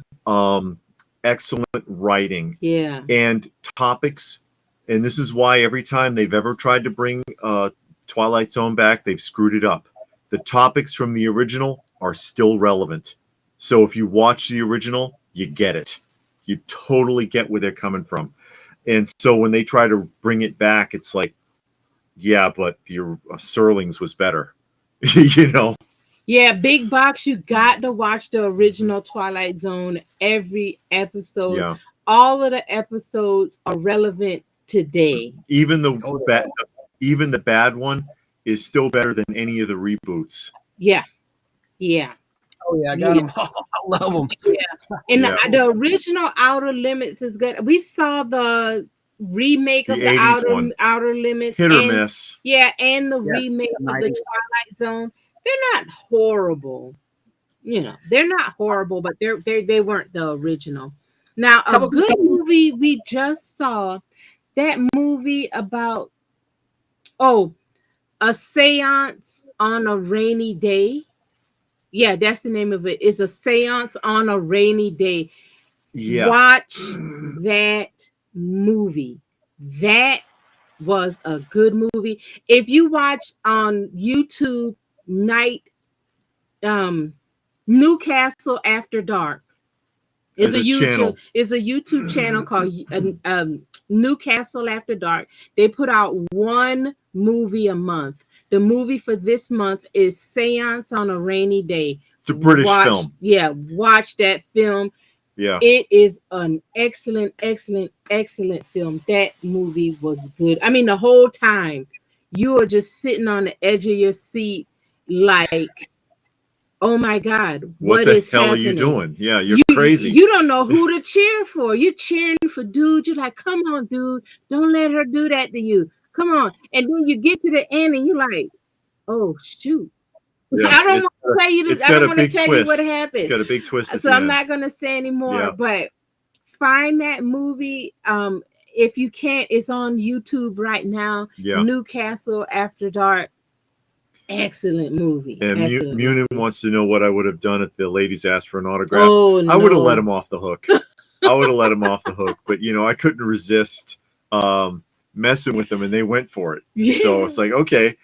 Excellent writing. Yeah. And topics. And this is why every time they've ever tried to bring Twilight Zone back, they've screwed it up. The topics from the original are still relevant. So if you watch the original, you get it. You totally get where they're coming from. And so when they try to bring it back, it's like, yeah, but your Serlings was better. You know? Yeah, big box, you got to watch the original Twilight Zone every episode. Yeah. All of the episodes are relevant today. Even the bad one is still better than any of the reboots. Yeah. Yeah. Oh yeah, I got them. I love them. Yeah. And the original Outer Limits is good. We saw the remake of the Outer Limits. Hit or miss. Yeah, and the remake of the Twilight Zone. They're not horrible. You know, they're not horrible, but they weren't the original. Now, a good movie we just saw, that movie about a seance on a rainy day. Yeah, that's the name of it. It's a seance on a rainy day. Yeah. Watch that movie. That was a good movie. If you watch on YouTube Newcastle After Dark, is a YouTube channel called Newcastle After Dark. They put out one movie a month. The movie for this month is Seance on a Rainy Day. It's a British film. Yeah, watch that film. Yeah. It is an excellent film. That movie was good. I mean, the whole time you are just sitting on the edge of your seat like, oh my God, what the hell are you doing? Yeah, you're crazy. You don't know who to cheer for. You're cheering for dude. You're like, come on, dude. Don't let her do that to you. Come on. And then you get to the end and you're like, oh, shoot. Yeah, I don't want to tell you this. I don't want to tell you what happened. It's got a big twist. So I'm not going to say anymore, but find that movie. If you can't, it's on YouTube right now. Yeah. Newcastle After Dark. Excellent movie. And Munin wants to know what I would have done if the ladies asked for an autograph. Oh, no. I would have let him off the hook. But I couldn't resist messing with them, and they went for it. Yeah. So it's like, okay.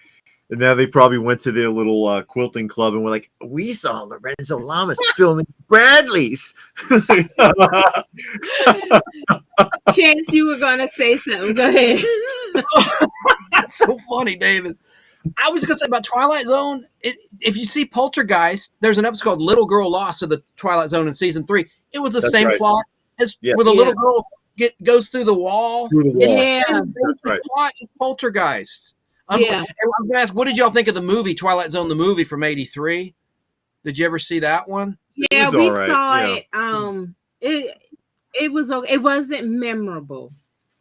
And now they probably went to their little quilting club and were like, we saw Lorenzo Lamas filming Bradley's. Chance, you were going to say something. Go ahead. That's so funny, David. I was going to say about Twilight Zone, if you see Poltergeist, there's an episode called Little Girl Lost of the Twilight Zone in season 3. It was the same plot as where the little girl goes through the wall. It's the same basic plot as Poltergeist. And I was going to ask, what did y'all think of the movie, Twilight Zone, the movie from '83? Did you ever see that one? Yeah, we saw it. It was okay. It wasn't memorable.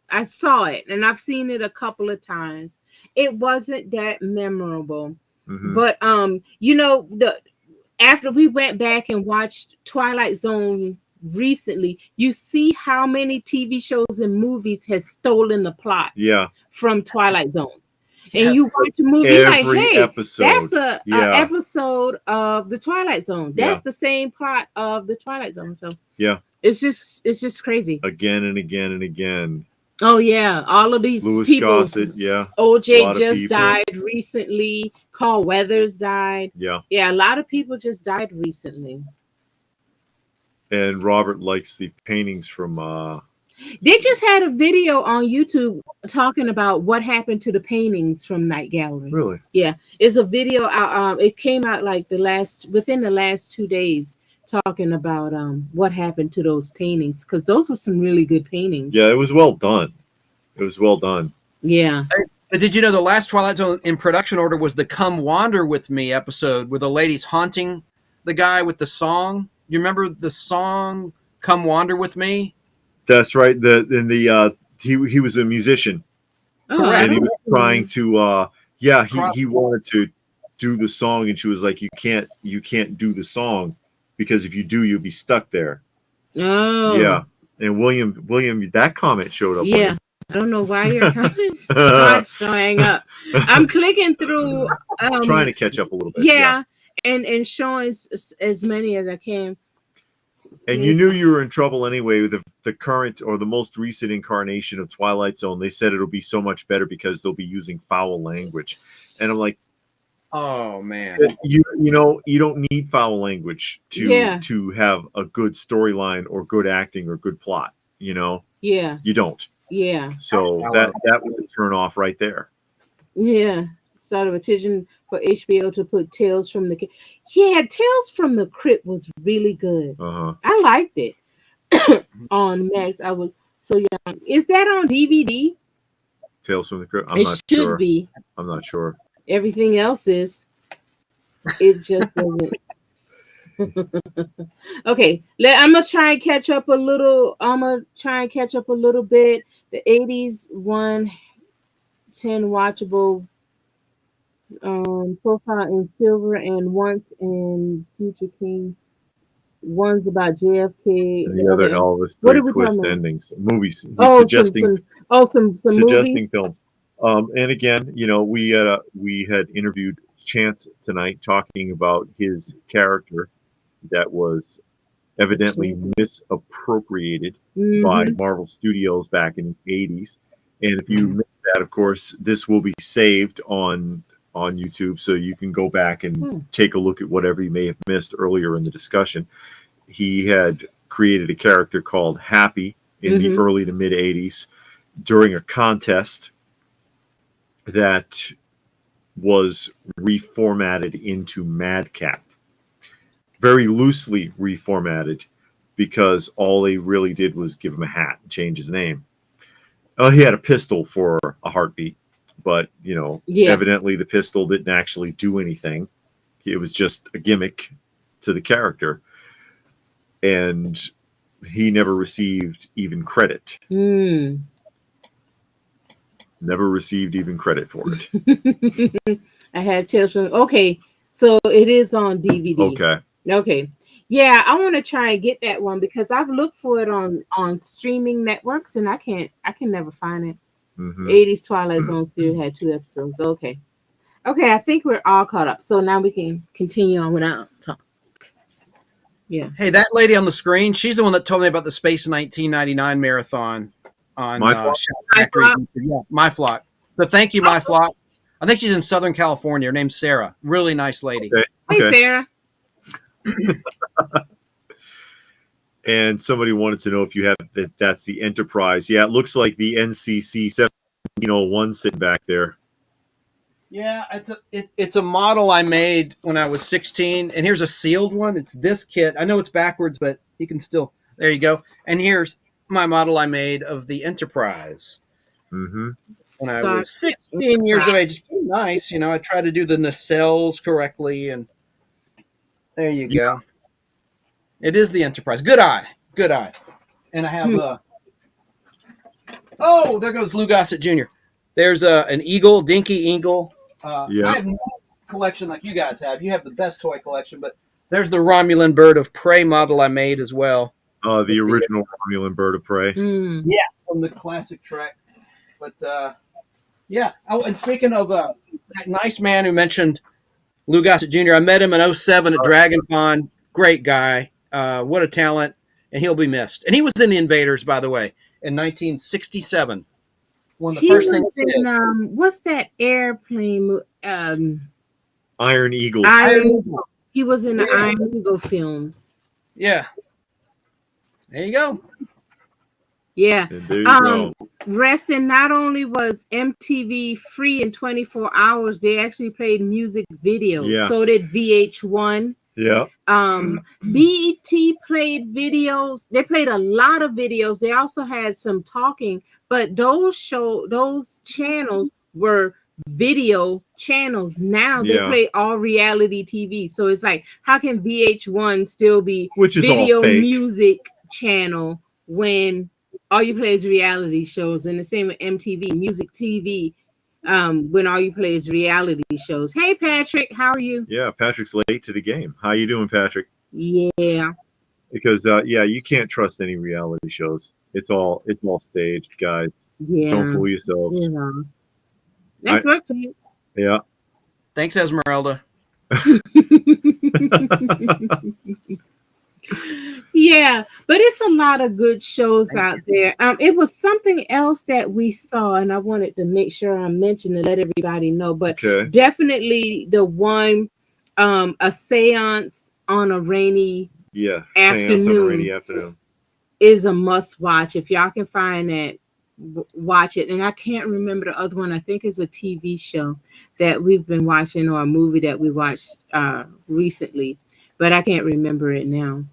I saw it, and I've seen it a couple of times. It wasn't that memorable. Mm-hmm. But after we went back and watched Twilight Zone recently, you see how many TV shows and movies has stolen the plot from Twilight Zone. And you watch a movie like, hey, episode. That's a episode of the Twilight Zone. That's the same plot of the Twilight Zone. So it's just crazy. Again and again and again. Oh yeah, all of these Louis people. Gossett, OJ just died recently. Carl Weathers died. Yeah, a lot of people just died recently. And Robert likes the paintings from. They just had a video on YouTube talking about what happened to the paintings from Night Gallery. Really? Yeah, it's a video out. It came out like within the last 2 days, talking about what happened to those paintings, because those were some really good paintings. Yeah, it was well done. Yeah. But did you know the last Twilight Zone in production order was the "Come Wander with Me" episode, where the lady's haunting the guy with the song? You remember the song "Come Wander with Me"? That's right. He was a musician. Correct. And he was trying to he wanted to do the song, and she was like, you can't do the song, because if you do, you'll be stuck there. Oh. Yeah. And William, that comment showed up. Yeah. I don't know why your comments don't hang up. I'm clicking through. Trying to catch up a little bit. Yeah. And showing as many as I can. And you knew you were in trouble anyway with the current or the most recent incarnation of Twilight Zone. They said it'll be so much better because they'll be using foul language. And I'm like, oh man, you don't need foul language to have a good storyline or good acting or good plot. You don't. Yeah. So that was a turn off right there. Yeah. Sort of a petition for HBO to put Tales from the Crypt. Yeah, Tales from the Crypt was really good. I liked it. On Max, I was so young. Is that on DVD? Tales from the Crypt. I'm not sure. It should be. I'm not sure. Everything else is. It just doesn't. Okay, I'm gonna try and catch up a little. Bit. The 80s one, 10 watchable. Profile in Silver and Once in Future King. One's about JFK. And the other Elvis. What are we twist endings? Movies. Suggesting movies. Films. And again, we had interviewed Chance tonight talking about his character that was evidently misappropriated by Marvel Studios back in the 80s. And if you missed that, of course, this will be saved on YouTube, so you can go back and take a look at whatever you may have missed earlier in the discussion. He had created a character called Happy in the early to mid 80s during a contest that was reformatted into Madcap. Very loosely reformatted, because all they really did was give him a hat and change his name. He had a pistol for a heartbeat, but evidently the pistol didn't actually do anything. It was just a gimmick to the character, and he never received even credit. Never received even credit for it. I had Tales from. Okay, so it is on DVD. Okay. Yeah, I want to try and get that one, because I've looked for it on streaming networks, and I can never find it. 80s Twilight Zone series had 2 episodes. Okay, I think we're all caught up. So now we can continue on without talk. Yeah. Hey, that lady on the screen, she's the one that told me about the Space 1999 marathon on My Flock. Yeah, My Flock. So thank you, My Flock. I think she's in Southern California. Her name's Sarah. Really nice lady. Okay. Hey, Sarah. And somebody wanted to know if you have that's the Enterprise. Yeah, it looks like the NCC 1701 sitting back there. Yeah, it's a model I made when I was 16, and here's a sealed one. It's this kit. I know it's backwards, but you can still. There you go. And here's my model I made of the Enterprise. When I was 16 years of age. It's pretty nice, I tried to do the nacelles correctly, and there you go. It is the Enterprise. Good eye. And I have oh, there goes Lou Gossett Jr. There's an eagle, Dinky Eagle. I have no collection like you guys have. You have the best toy collection, but There's the Romulan bird of prey model I made as well. The original Romulan bird of prey. Yeah, from the classic Trek. But yeah. Oh, and speaking of that nice man who mentioned Lou Gossett Jr., I met him in 2007 at Dragon Con. Great guy. What a talent. And he'll be missed. And he was in The Invaders, by the way, in 1967. One of the first things he did. What's that airplane? Iron Eagle. He was in the Iron Eagle films. Yeah. There you go. Yeah. And there you go. Reston not only was MTV free in 24 hours, they actually played music videos. Yeah. So did VH1. Yeah. BET played videos. They played a lot of videos. They also had some talking, but those channels were video channels. Now they play all reality TV. So it's like, how can VH1 still be video music channel when all you play is reality shows? And the same with MTV, music TV, when all you play is reality shows. Hey, Patrick, how are you? Yeah, Patrick's late to the game. How you doing, Patrick? Yeah. Because you can't trust any reality shows. It's all staged, guys. Yeah. Don't fool yourselves. Yeah. That's what it is. Yeah. Thanks, Esmeralda. Yeah, but it's a lot of good shows out there. It was something else that we saw, and I wanted to make sure I mentioned to let everybody know. But definitely the one, a seance on a rainy afternoon is a must watch. If y'all can find that, watch it. And I can't remember the other one. I think it's a TV show that we've been watching, or a movie that we watched recently, but I can't remember it now.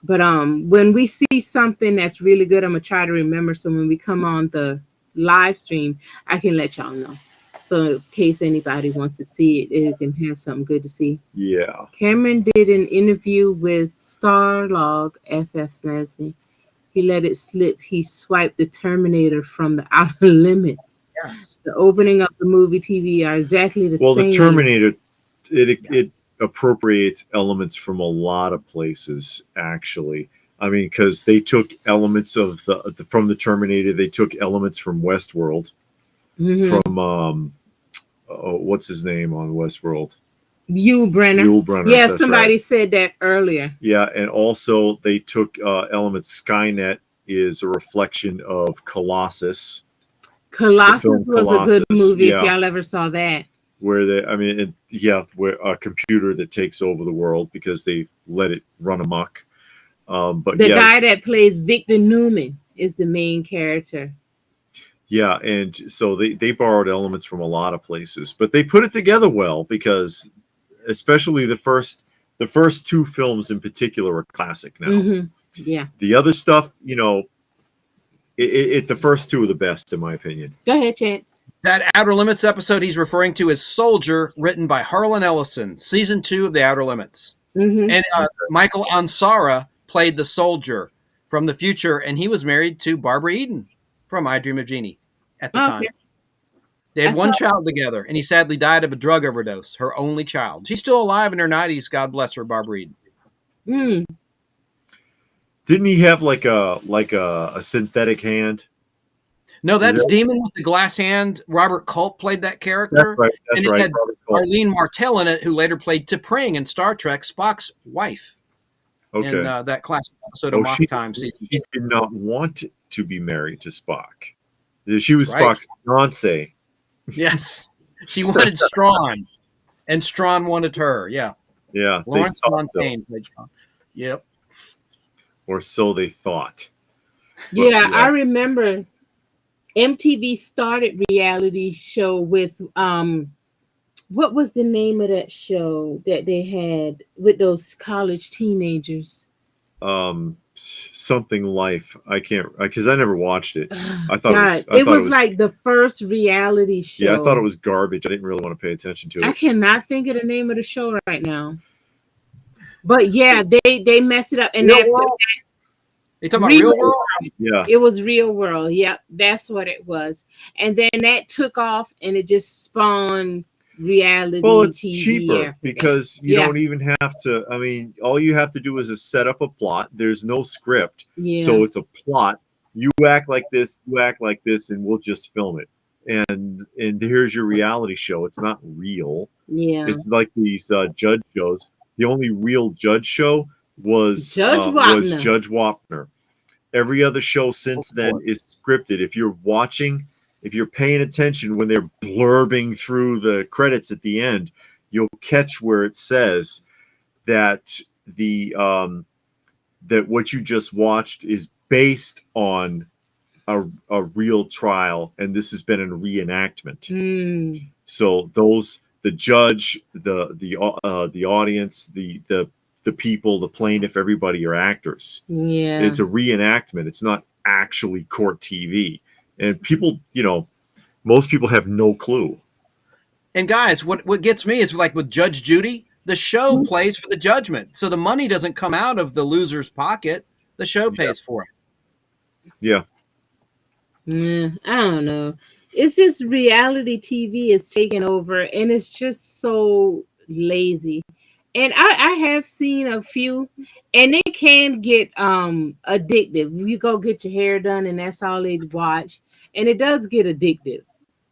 But when we see something that's really good, I'm gonna try to remember. So when we come on the live stream, I can let y'all know. So in case anybody wants to see it, it can have something good to see. Yeah. Cameron did an interview with Starlog FF Smazzy. He let it slip. He swiped the Terminator from the Outer Limits. Yes. The opening of the movie TV are exactly the same. Well, the Terminator, it appropriates elements from a lot of places, actually. I mean, because they took elements of from the Terminator. They took elements from Westworld, from what's his name on Westworld? Yul Brynner. Yeah, somebody said that earlier. Yeah, and also they took elements. Skynet is a reflection of Colossus. Colossus was a good movie if y'all ever saw that. Where where a computer that takes over the world because they let it run amok. But the guy that plays Victor Newman is the main character. Yeah, and so they borrowed elements from a lot of places, but they put it together well, because especially the first two films in particular are classic now. Yeah. The other stuff, the first two are the best in my opinion. Go ahead, Chance. That Outer Limits episode he's referring to is Soldier, written by Harlan Ellison, season 2 of the Outer Limits. And Michael Ansara played the soldier from the future, and he was married to Barbara Eden from I Dream of Jeannie at the time. They had one child together, and he sadly died of a drug overdose, her only child. She's still alive in her 90s. God bless her, Barbara Eden. Didn't he have like a synthetic hand? No, that's Demon with the glass hand. Robert Culp played that character. That's right. Had Arlene Martell in it, who later played T'Pring in Star Trek, Spock's wife. In that classic episode of Mock Time season. She did not want to be married to Spock. She was Spock's fiancée. Yes. She wanted Strawn, and Strawn wanted her. Yeah. Yeah. Lawrence Fontaine played Strawn. Yep. Or so they thought. Yeah, I remember MTV started reality show with what was the name of that show that they had with those college teenagers? Something Life. I can't, because I never watched it. I thought it was like the first reality show. Yeah, I thought it was garbage. I didn't really want to pay attention to it. I cannot think of the name of the show right now. But yeah, they messed it up. And Real World? You talking about Real World? Yeah. It was Real World. Yep, that's what it was. And then that took off, and it just spawned reality Well, it's TV cheaper because you Yeah. don't even have to. I mean, all you have to do is set up a plot. There's no script, Yeah. so it's a plot. You act like this, you act like this, and we'll just film it. And here's your reality show. It's not real. Yeah. It's like these judge shows. The only real judge show was Judge Wapner. Every other show since then is scripted. If you're watching, if you're paying attention when they're blurbing through the credits at the end, you'll catch where it says that that what you just watched is based on a real trial, and this has been a reenactment. So the judge, the audience, the people, the plaintiff, everybody are actors. Yeah. It's a reenactment. It's not actually court TV. And people, most people have no clue. And guys, what gets me is like with Judge Judy, the show plays for the judgment. So the money doesn't come out of the loser's pocket. The show pays for it. Yeah. I don't know. It's just reality TV is taking over, and it's just so lazy. And I have seen a few, and they can get addictive. You go get your hair done, and that's all they watch, and it does get addictive.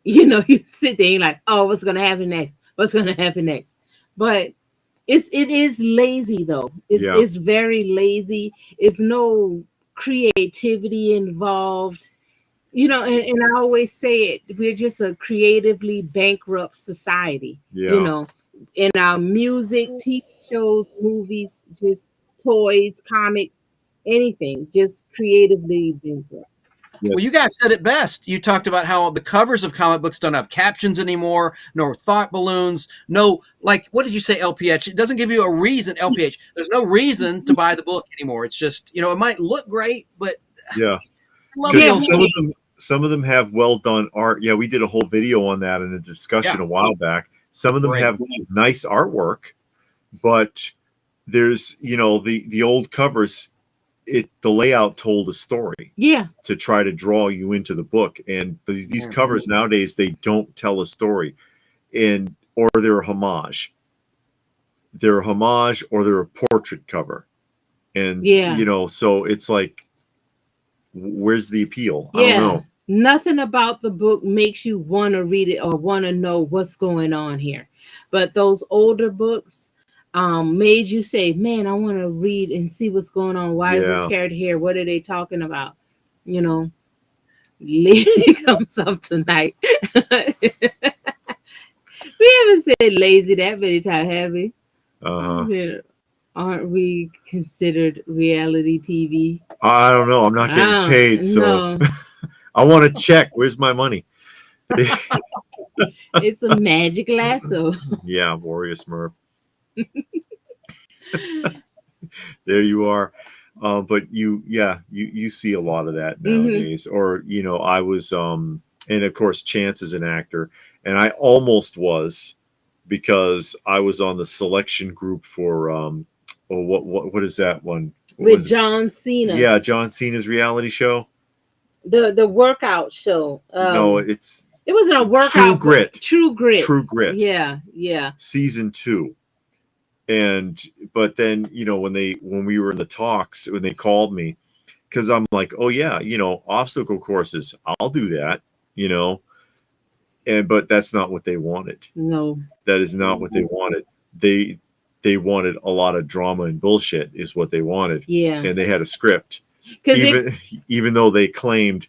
You sit there and you're like, oh, what's gonna happen next? What's gonna happen next? But it is lazy though. It's very lazy. It's no creativity involved. And I always say it, we're just a creatively bankrupt society. In our music, TV shows, movies, just toys, comics, anything, just creatively bankrupt. Well, you guys said it best. You talked about how the covers of comic books don't have captions anymore, no thought balloons, no, like, what did you say, LPH? It doesn't give you a reason, LPH. There's no reason to buy the book anymore. It's just, it might look great, but some of them have well done art. Yeah, we did a whole video on that in a discussion a while back. Some of them have nice artwork, but there's the old covers. The layout told a story. Yeah. To try to draw you into the book, and these covers nowadays, they don't tell a story, or they're a homage. They're a homage, or they're a portrait cover, and so it's like, where's the appeal? I don't know. Nothing about the book makes you want to read it or want to know what's going on here. But those older books made you say, man, I want to read and see what's going on. Why is this character here? What are they talking about? Lady comes up tonight. We haven't said lazy that many times, have we? Aren't we considered reality TV? I don't know. I'm not getting paid, so I want to check. Where's my money? It's a magic lasso. Yeah, Warrior Smurf. There you are. But you see a lot of that nowadays. Or I was and of course Chance is an actor, and I almost was, because I was on the selection group for what is that one? With John Cena. Yeah, John Cena's reality show. The workout show. No, it wasn't a workout. True Grit. True Grit. Yeah. Season 2. But then, when we were in the talks, when they called me, because I'm like, oh yeah, obstacle courses, I'll do that, but that's not what they wanted. No, that is not what they wanted. They wanted a lot of drama and bullshit is what they wanted. Yeah. And they had a script. Even though they claimed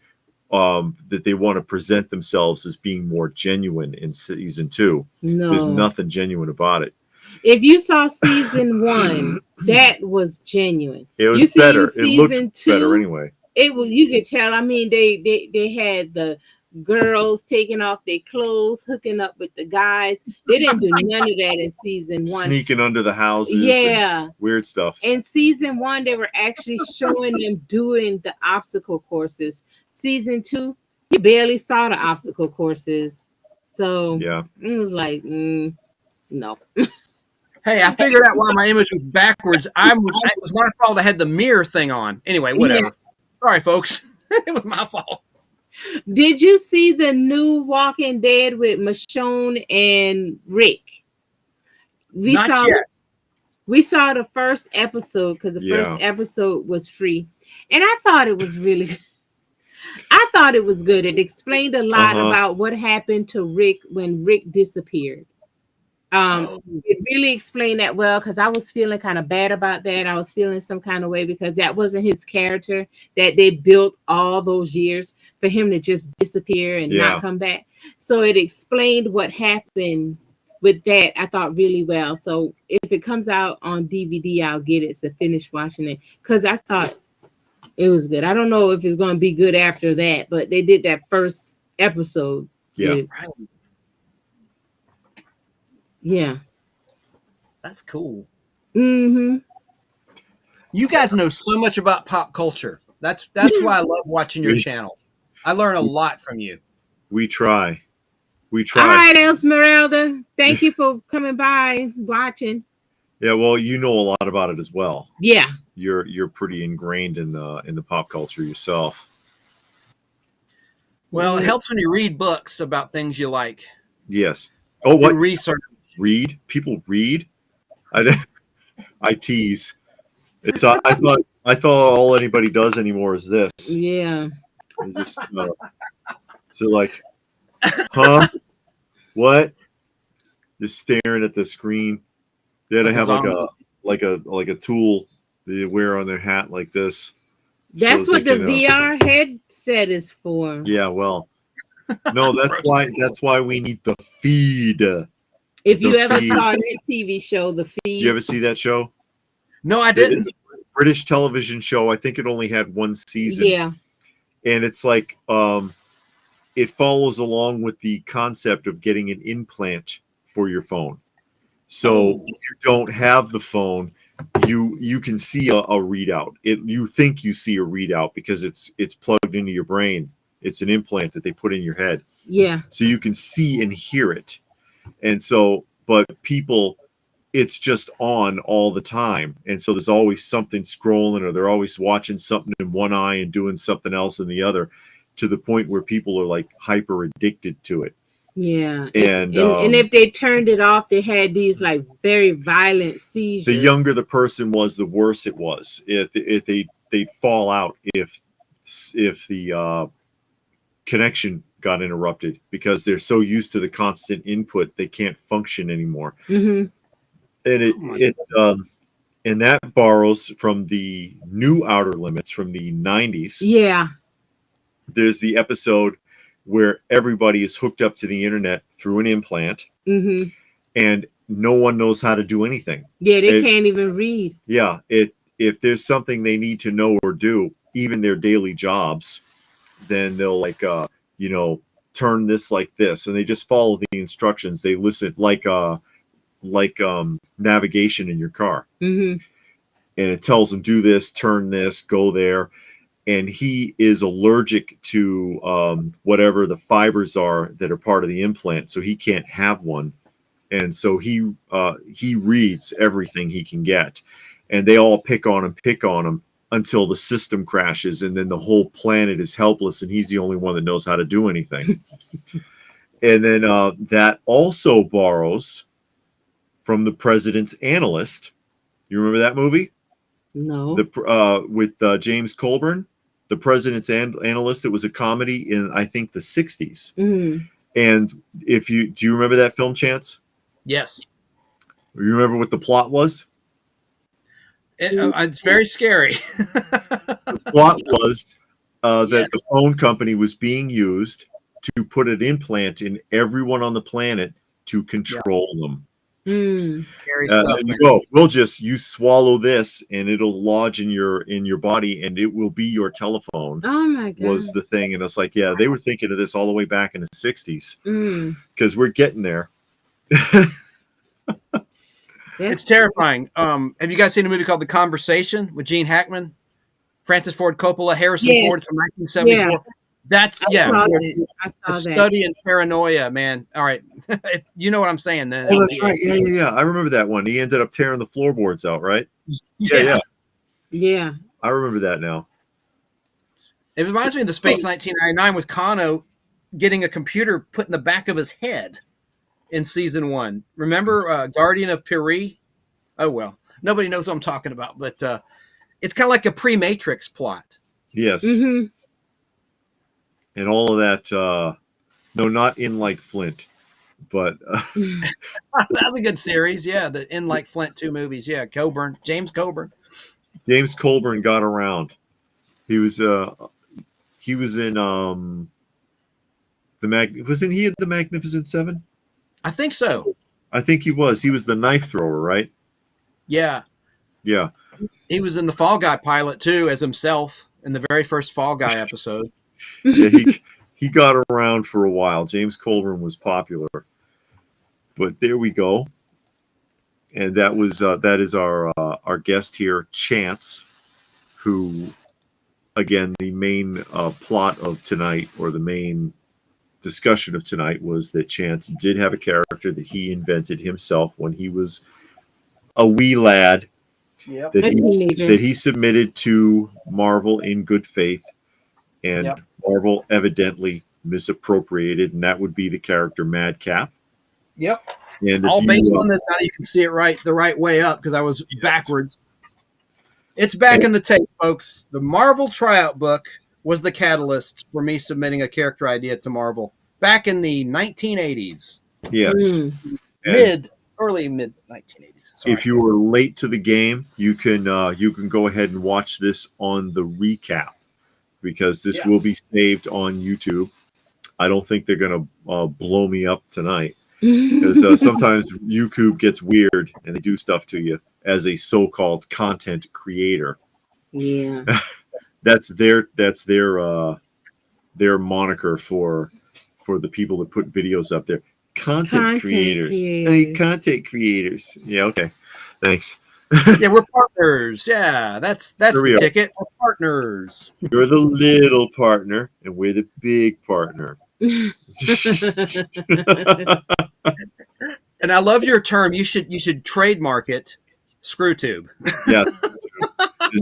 that they want to present themselves as being more genuine in season 2. No. There's nothing genuine about it. If you saw season 1, that was genuine. It was better. It looked better anyway. You could tell. I mean, they had the girls taking off their clothes, hooking up with the guys. They didn't do none of that in season 1. Sneaking under the houses. Yeah. Weird stuff. In season 1, they were actually showing them doing the obstacle courses. Season 2, you barely saw the obstacle courses. So it was like, no. Hey, I figured out why my image was backwards. It was my fault I had the mirror thing on. Anyway, whatever. Sorry, folks. It was my fault. Did you see the new Walking Dead with Michonne and Rick? Not yet. We saw the first episode because the first episode was free, and I thought it was really good. I thought it was good. It explained a lot about what happened to Rick when Rick disappeared. It really explained that well, because I was feeling kind of bad about that. I was feeling some kind of way because that wasn't his character that they built all those years for him to just disappear and not come back. So it explained what happened with that. I thought really well. So if it comes out on DVD, I'll get it to finish watching it because I thought it was good. I don't know if it's going to be good after that, but they did that first episode. Yeah. Yeah. That's cool. Mm-hmm. You guys know so much about pop culture. That's why I love watching your channel. I learn a lot from you. We try. All right, Esmeralda. Thank you for coming by, watching. Yeah, well, you know a lot about it as well. Yeah. You're pretty ingrained in the pop culture yourself. Well, it helps when you read books about things you like. Yes. Oh, what? Research. Read? People read? I tease. It's I thought all anybody does anymore is this. Yeah. They just so like, huh? What? Just staring at the screen. They had to have like a tool they wear on their hat like this. That's what the VR headset is for. Yeah, well, no, that's why we need the feed. If you ever saw that TV show, The Feed. Did you ever see that show? No, I didn't. British television show. I think it only had one season. Yeah. And it's like it follows along with the concept of getting an implant for your phone. So you don't have the phone, you can see a readout. You think you see a readout because it's plugged into your brain. It's an implant that they put in your head. Yeah. So you can see and hear it. And so, but people, it's just on all the time. And so there's always something scrolling, or they're always watching something in one eye and doing something else in the other, to the point where people are like hyper addicted to it. Yeah. And if they turned it off, they had these like very violent seizures. The younger the person was, the worse it was. If they'd fall out if the connection got interrupted, because they're so used to the constant input they can't function anymore. Mm-hmm. And and that borrows from the new Outer Limits from the 90s. Yeah. There's the episode where everybody is hooked up to the internet through an implant, and no one knows how to do anything. Yeah, they can't even read. Yeah, if there's something they need to know or do, even their daily jobs, then they'll like turn this like this, and they just follow the instructions. They listen like navigation in your car, and it tells them do this, turn this, go there. And he is allergic to whatever the fibers are that are part of the implant, so he can't have one. And so he reads everything he can get, and they all pick on him until the system crashes, and then the whole planet is helpless, and he's the only one that knows how to do anything. And then that also borrows from The President's Analyst. You remember that movie? No. With James Colburn, The President's Analyst. It was a comedy in, I think, the 60s. And do you remember that film, Chance? Yes. You remember what the plot was? It's very scary. The plot was that the phone company was being used to put an implant in everyone on the planet to control them. Scary stuff, you go, you swallow this and it'll lodge in your body, and it will be your telephone. Oh my God. Was the thing. And it's like, yeah, they were thinking of this all the way back in the 60s, because we're getting there. It's terrifying. Have you guys seen a movie called The Conversation with Gene Hackman, Francis Ford Coppola, Harrison Ford from 1974? Yeah. That's I saw that. Study in Paranoia, man. All right. You know what I'm saying then. Oh, that's right. Yeah. I remember that one. He ended up tearing the floorboards out, right? Yeah. Yeah. I remember that now. It reminds me of the Space 1999 with Kano getting a computer put in the back of his head in season 1. Remember Guardian of Piri? Oh, well, nobody knows what I'm talking about, but it's kind of like a pre-Matrix plot. Yes. Mm-hmm. And all of that, no, not In Like Flint, but... That's a good series, yeah, the In Like Flint 2 movies, yeah, James Coburn. James Coburn got around. He was in wasn't he in the Magnificent Seven? I think so. I think he was. He was the knife thrower, right? Yeah. Yeah. He was in the Fall Guy pilot too as himself in the very first Fall Guy episode. Yeah, he got around for a while. James Coburn was popular. But there we go. And that is our guest here, Chance, who, again, the main plot of tonight, or the main discussion of tonight, was that Chance did have a character that he invented himself when he was a wee lad. Yep. That he submitted to Marvel in good faith, and Marvel evidently misappropriated, and that would be the character Madcap. Yep. And all based on this, now you can see it the right way up, because I was backwards. It's back in the tape, folks. The Marvel tryout book was the catalyst for me submitting a character idea to Marvel back in the 1980s. Yes. Early mid 1980s. Sorry. If you were late to the game, you can go ahead and watch this on the recap, because this will be saved on YouTube. I don't think they're going to blow me up tonight, because sometimes YouTube gets weird and they do stuff to you as a so-called content creator. Yeah. That's their moniker for the people that put videos up there. Content creators. Hey, content creators. Yeah, okay. Thanks. Yeah, we're partners. Yeah, that's the ticket. We're partners. You're the little partner, and we're the big partner. And I love your term. You should trademark it. Screw tube. Yeah.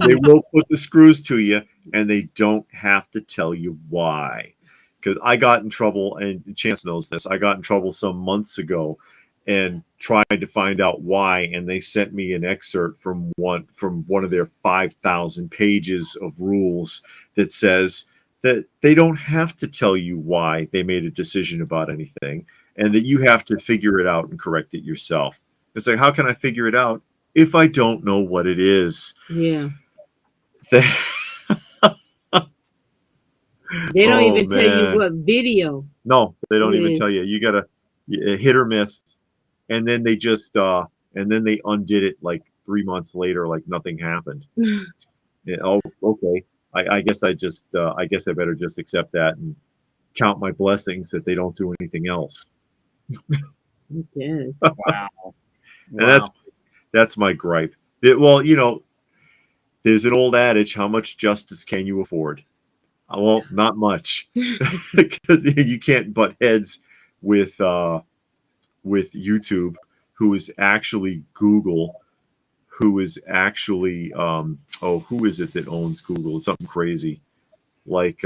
They will put the screws to you, and they don't have to tell you why. Because I got in trouble, and Chance knows this. I got in trouble some months ago and tried to find out why, and they sent me an excerpt from one of their 5,000 pages of rules that says that they don't have to tell you why they made a decision about anything, and that you have to figure it out and correct it yourself. It's like, how can I figure it out if I don't know what it is? Yeah. They don't even tell you what video. No, they don't even tell you. You gotta hit or miss, and then they just they undid it like 3 months later, like nothing happened. Yeah, oh, okay. I guess I better just accept that and count my blessings that they don't do anything else. Yeah. Wow. And that's my gripe. Well, there's an old adage: how much justice can you afford? Well, not much, because you can't butt heads with YouTube, who is actually Google, who is actually who is it that owns Google? It's something crazy, like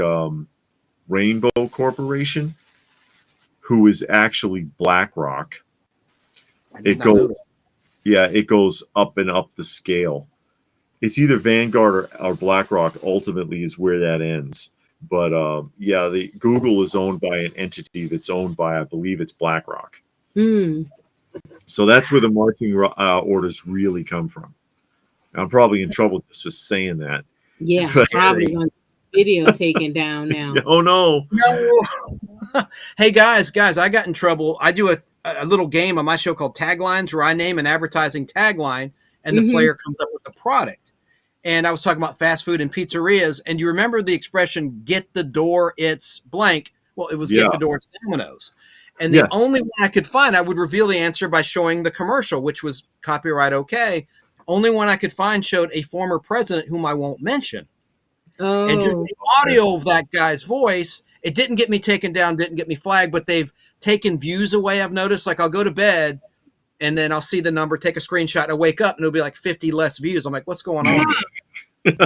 Rainbow Corporation, who is actually BlackRock. It goes up and up the scale. It's either Vanguard or BlackRock. Ultimately, is where that ends. But the Google is owned by an entity that's owned by, I believe, it's BlackRock. So that's where the marching orders really come from. I'm probably in trouble just for saying that. Yeah, probably on video taken down now. Oh no! Hey guys, I got in trouble. I do a little game on my show called Taglines, where I name an advertising tagline, and the player comes up with a product. And I was talking about fast food and pizzerias, and you remember the expression "get the door, it's blank." Well, it was "get the door, it's Domino's." And the only one I could find, I would reveal the answer by showing the commercial, which was copyright okay. Only one I could find showed a former president whom I won't mention. Oh. And just the audio of that guy's voice, it didn't get me taken down, didn't get me flagged, but they've taken views away. I've noticed, like I'll go to bed and then I'll see the number, take a screenshot, and I wake up and it'll be like 50 less views. I'm like, what's going on here? And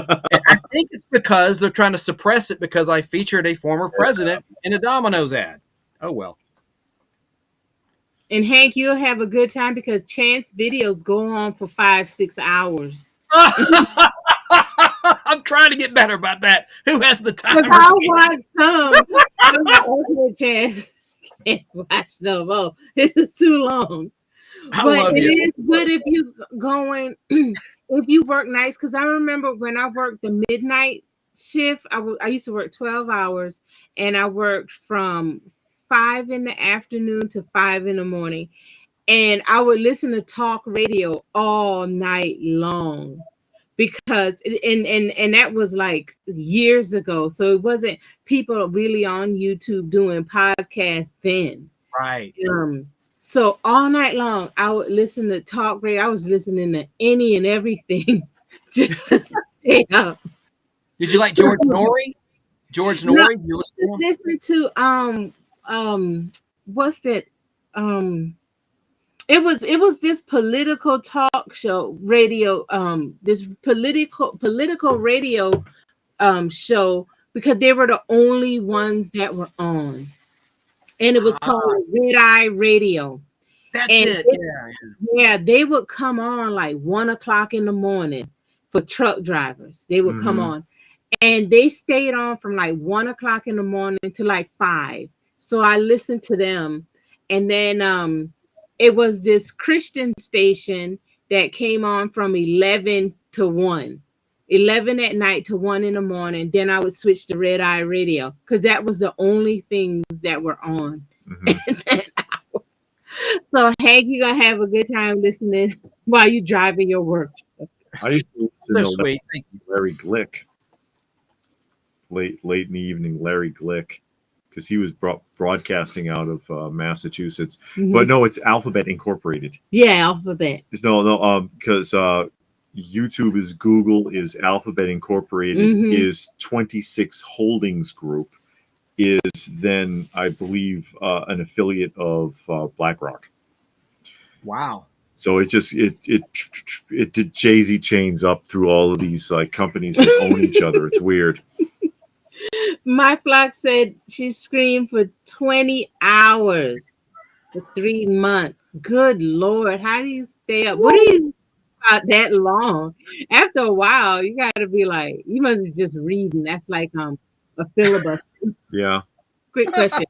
think it's because they're trying to suppress it because I featured a former president in a Domino's ad. Oh, well. And Hank, you'll have a good time because Chance videos go on for 5-6 hours. I'm trying to get better about that. Who has the time? I'll watch some. I'm like, okay, Chance. Can't watch no more. This is too long. But it is good if you going if you work nights, because I remember when I worked the midnight shift, I used to work 12 hours, and I worked from 5 in the afternoon to 5 in the morning, and I would listen to talk radio all night long because and that was like years ago, so it wasn't people really on YouTube doing podcasts then, right? So all night long, I would listen to talk radio. I was listening to any and everything just to stay up. Did you like George Norrie? George Norrie? No, did you listen to what's that? It was this political talk show radio, this political radio show, because they were the only ones that were on. And it was called Red Eye Radio. That's it. Yeah, they would come on like 1 o'clock in the morning for truck drivers. They would come on, and they stayed on from like 1 o'clock in the morning to like 5. So I listened to them, and then it was this Christian station that came on from 11 to 1. 11 at night to 1 in the morning. Then I would switch to Red Eye Radio because that was the only thing that were on. So Hank, you're gonna have a good time listening while you're driving your work. I used to listen so sweet. Thank you. Larry Glick. Late in the evening, Larry Glick, because he was broadcasting out of Massachusetts. But no, it's Alphabet Incorporated. Yeah, Alphabet. No, because YouTube is Google, is Alphabet Incorporated, is 26 Holdings Group, is then, I believe, an affiliate of BlackRock. Wow. So it did Jay-Z chains up through all of these like companies that own each other. It's weird. My flock said she screamed for 20 hours for 3 months. Good Lord, how do you stay up? What do you that long? After a while, you got to be like, you must be just reading. That's like a filibuster. Yeah. Quick question: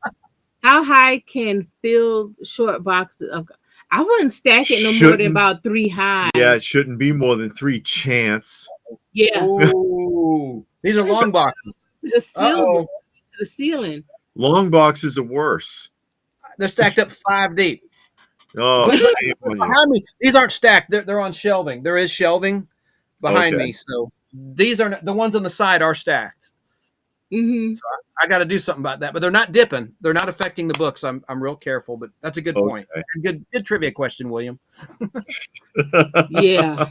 how high can filled short boxes of? I wouldn't stack it no more than about 3 high. Yeah, it shouldn't be more than 3 Chance. Yeah. Ooh, these are long boxes. To the ceiling. Long boxes are worse. They're stacked up 5 deep. Oh, behind me, these aren't stacked. They're on shelving. There is shelving behind me, so these are the ones on the side are stacked. So I got to do something about that, but they're not dipping. They're not affecting the books. I'm real careful, but that's a good point. Good trivia question, William. Yeah.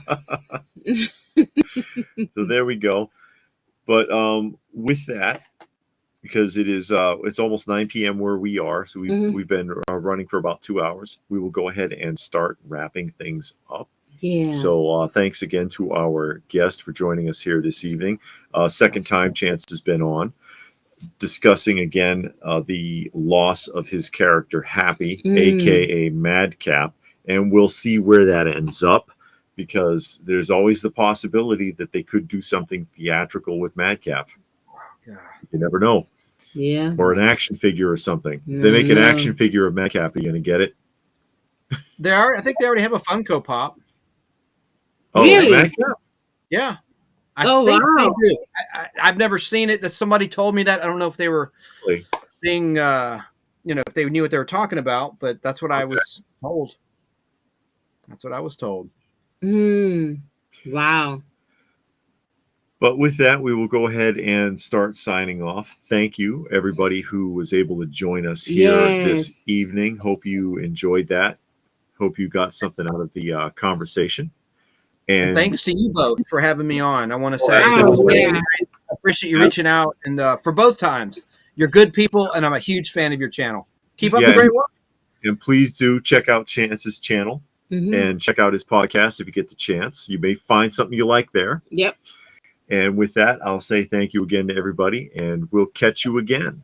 So there we go. But with that, because it is it's almost 9 p.m. where we are, so we've been running for about 2 hours. We will go ahead and start wrapping things up. Yeah. So thanks again to our guest for joining us here this evening. Second time Chance has been on, discussing again the loss of his character Happy, aka Madcap, and we'll see where that ends up, because there's always the possibility that they could do something theatrical with Madcap. You never know. Yeah. Or an action figure or something. If they make an action figure of Madcap, are you going to get it? I think they already have a Funko Pop. Oh, really? Madcap? Yeah. I think they do. I've never seen it. That somebody told me that. I don't know if they were being, if they knew what they were talking about, but that's what I was told. That's what I was told. Wow. But with that, we will go ahead and start signing off. Thank you, everybody who was able to join us here this evening. Hope you enjoyed that. Hope you got something out of the conversation. And thanks to you both for having me on. I want to say it was really nice. I appreciate you reaching out, and for both times. You're good people, and I'm a huge fan of your channel. Keep up the great work. And please do check out Chance's channel and check out his podcast if you get the chance. You may find something you like there. Yep. And with that, I'll say thank you again to everybody, and we'll catch you again.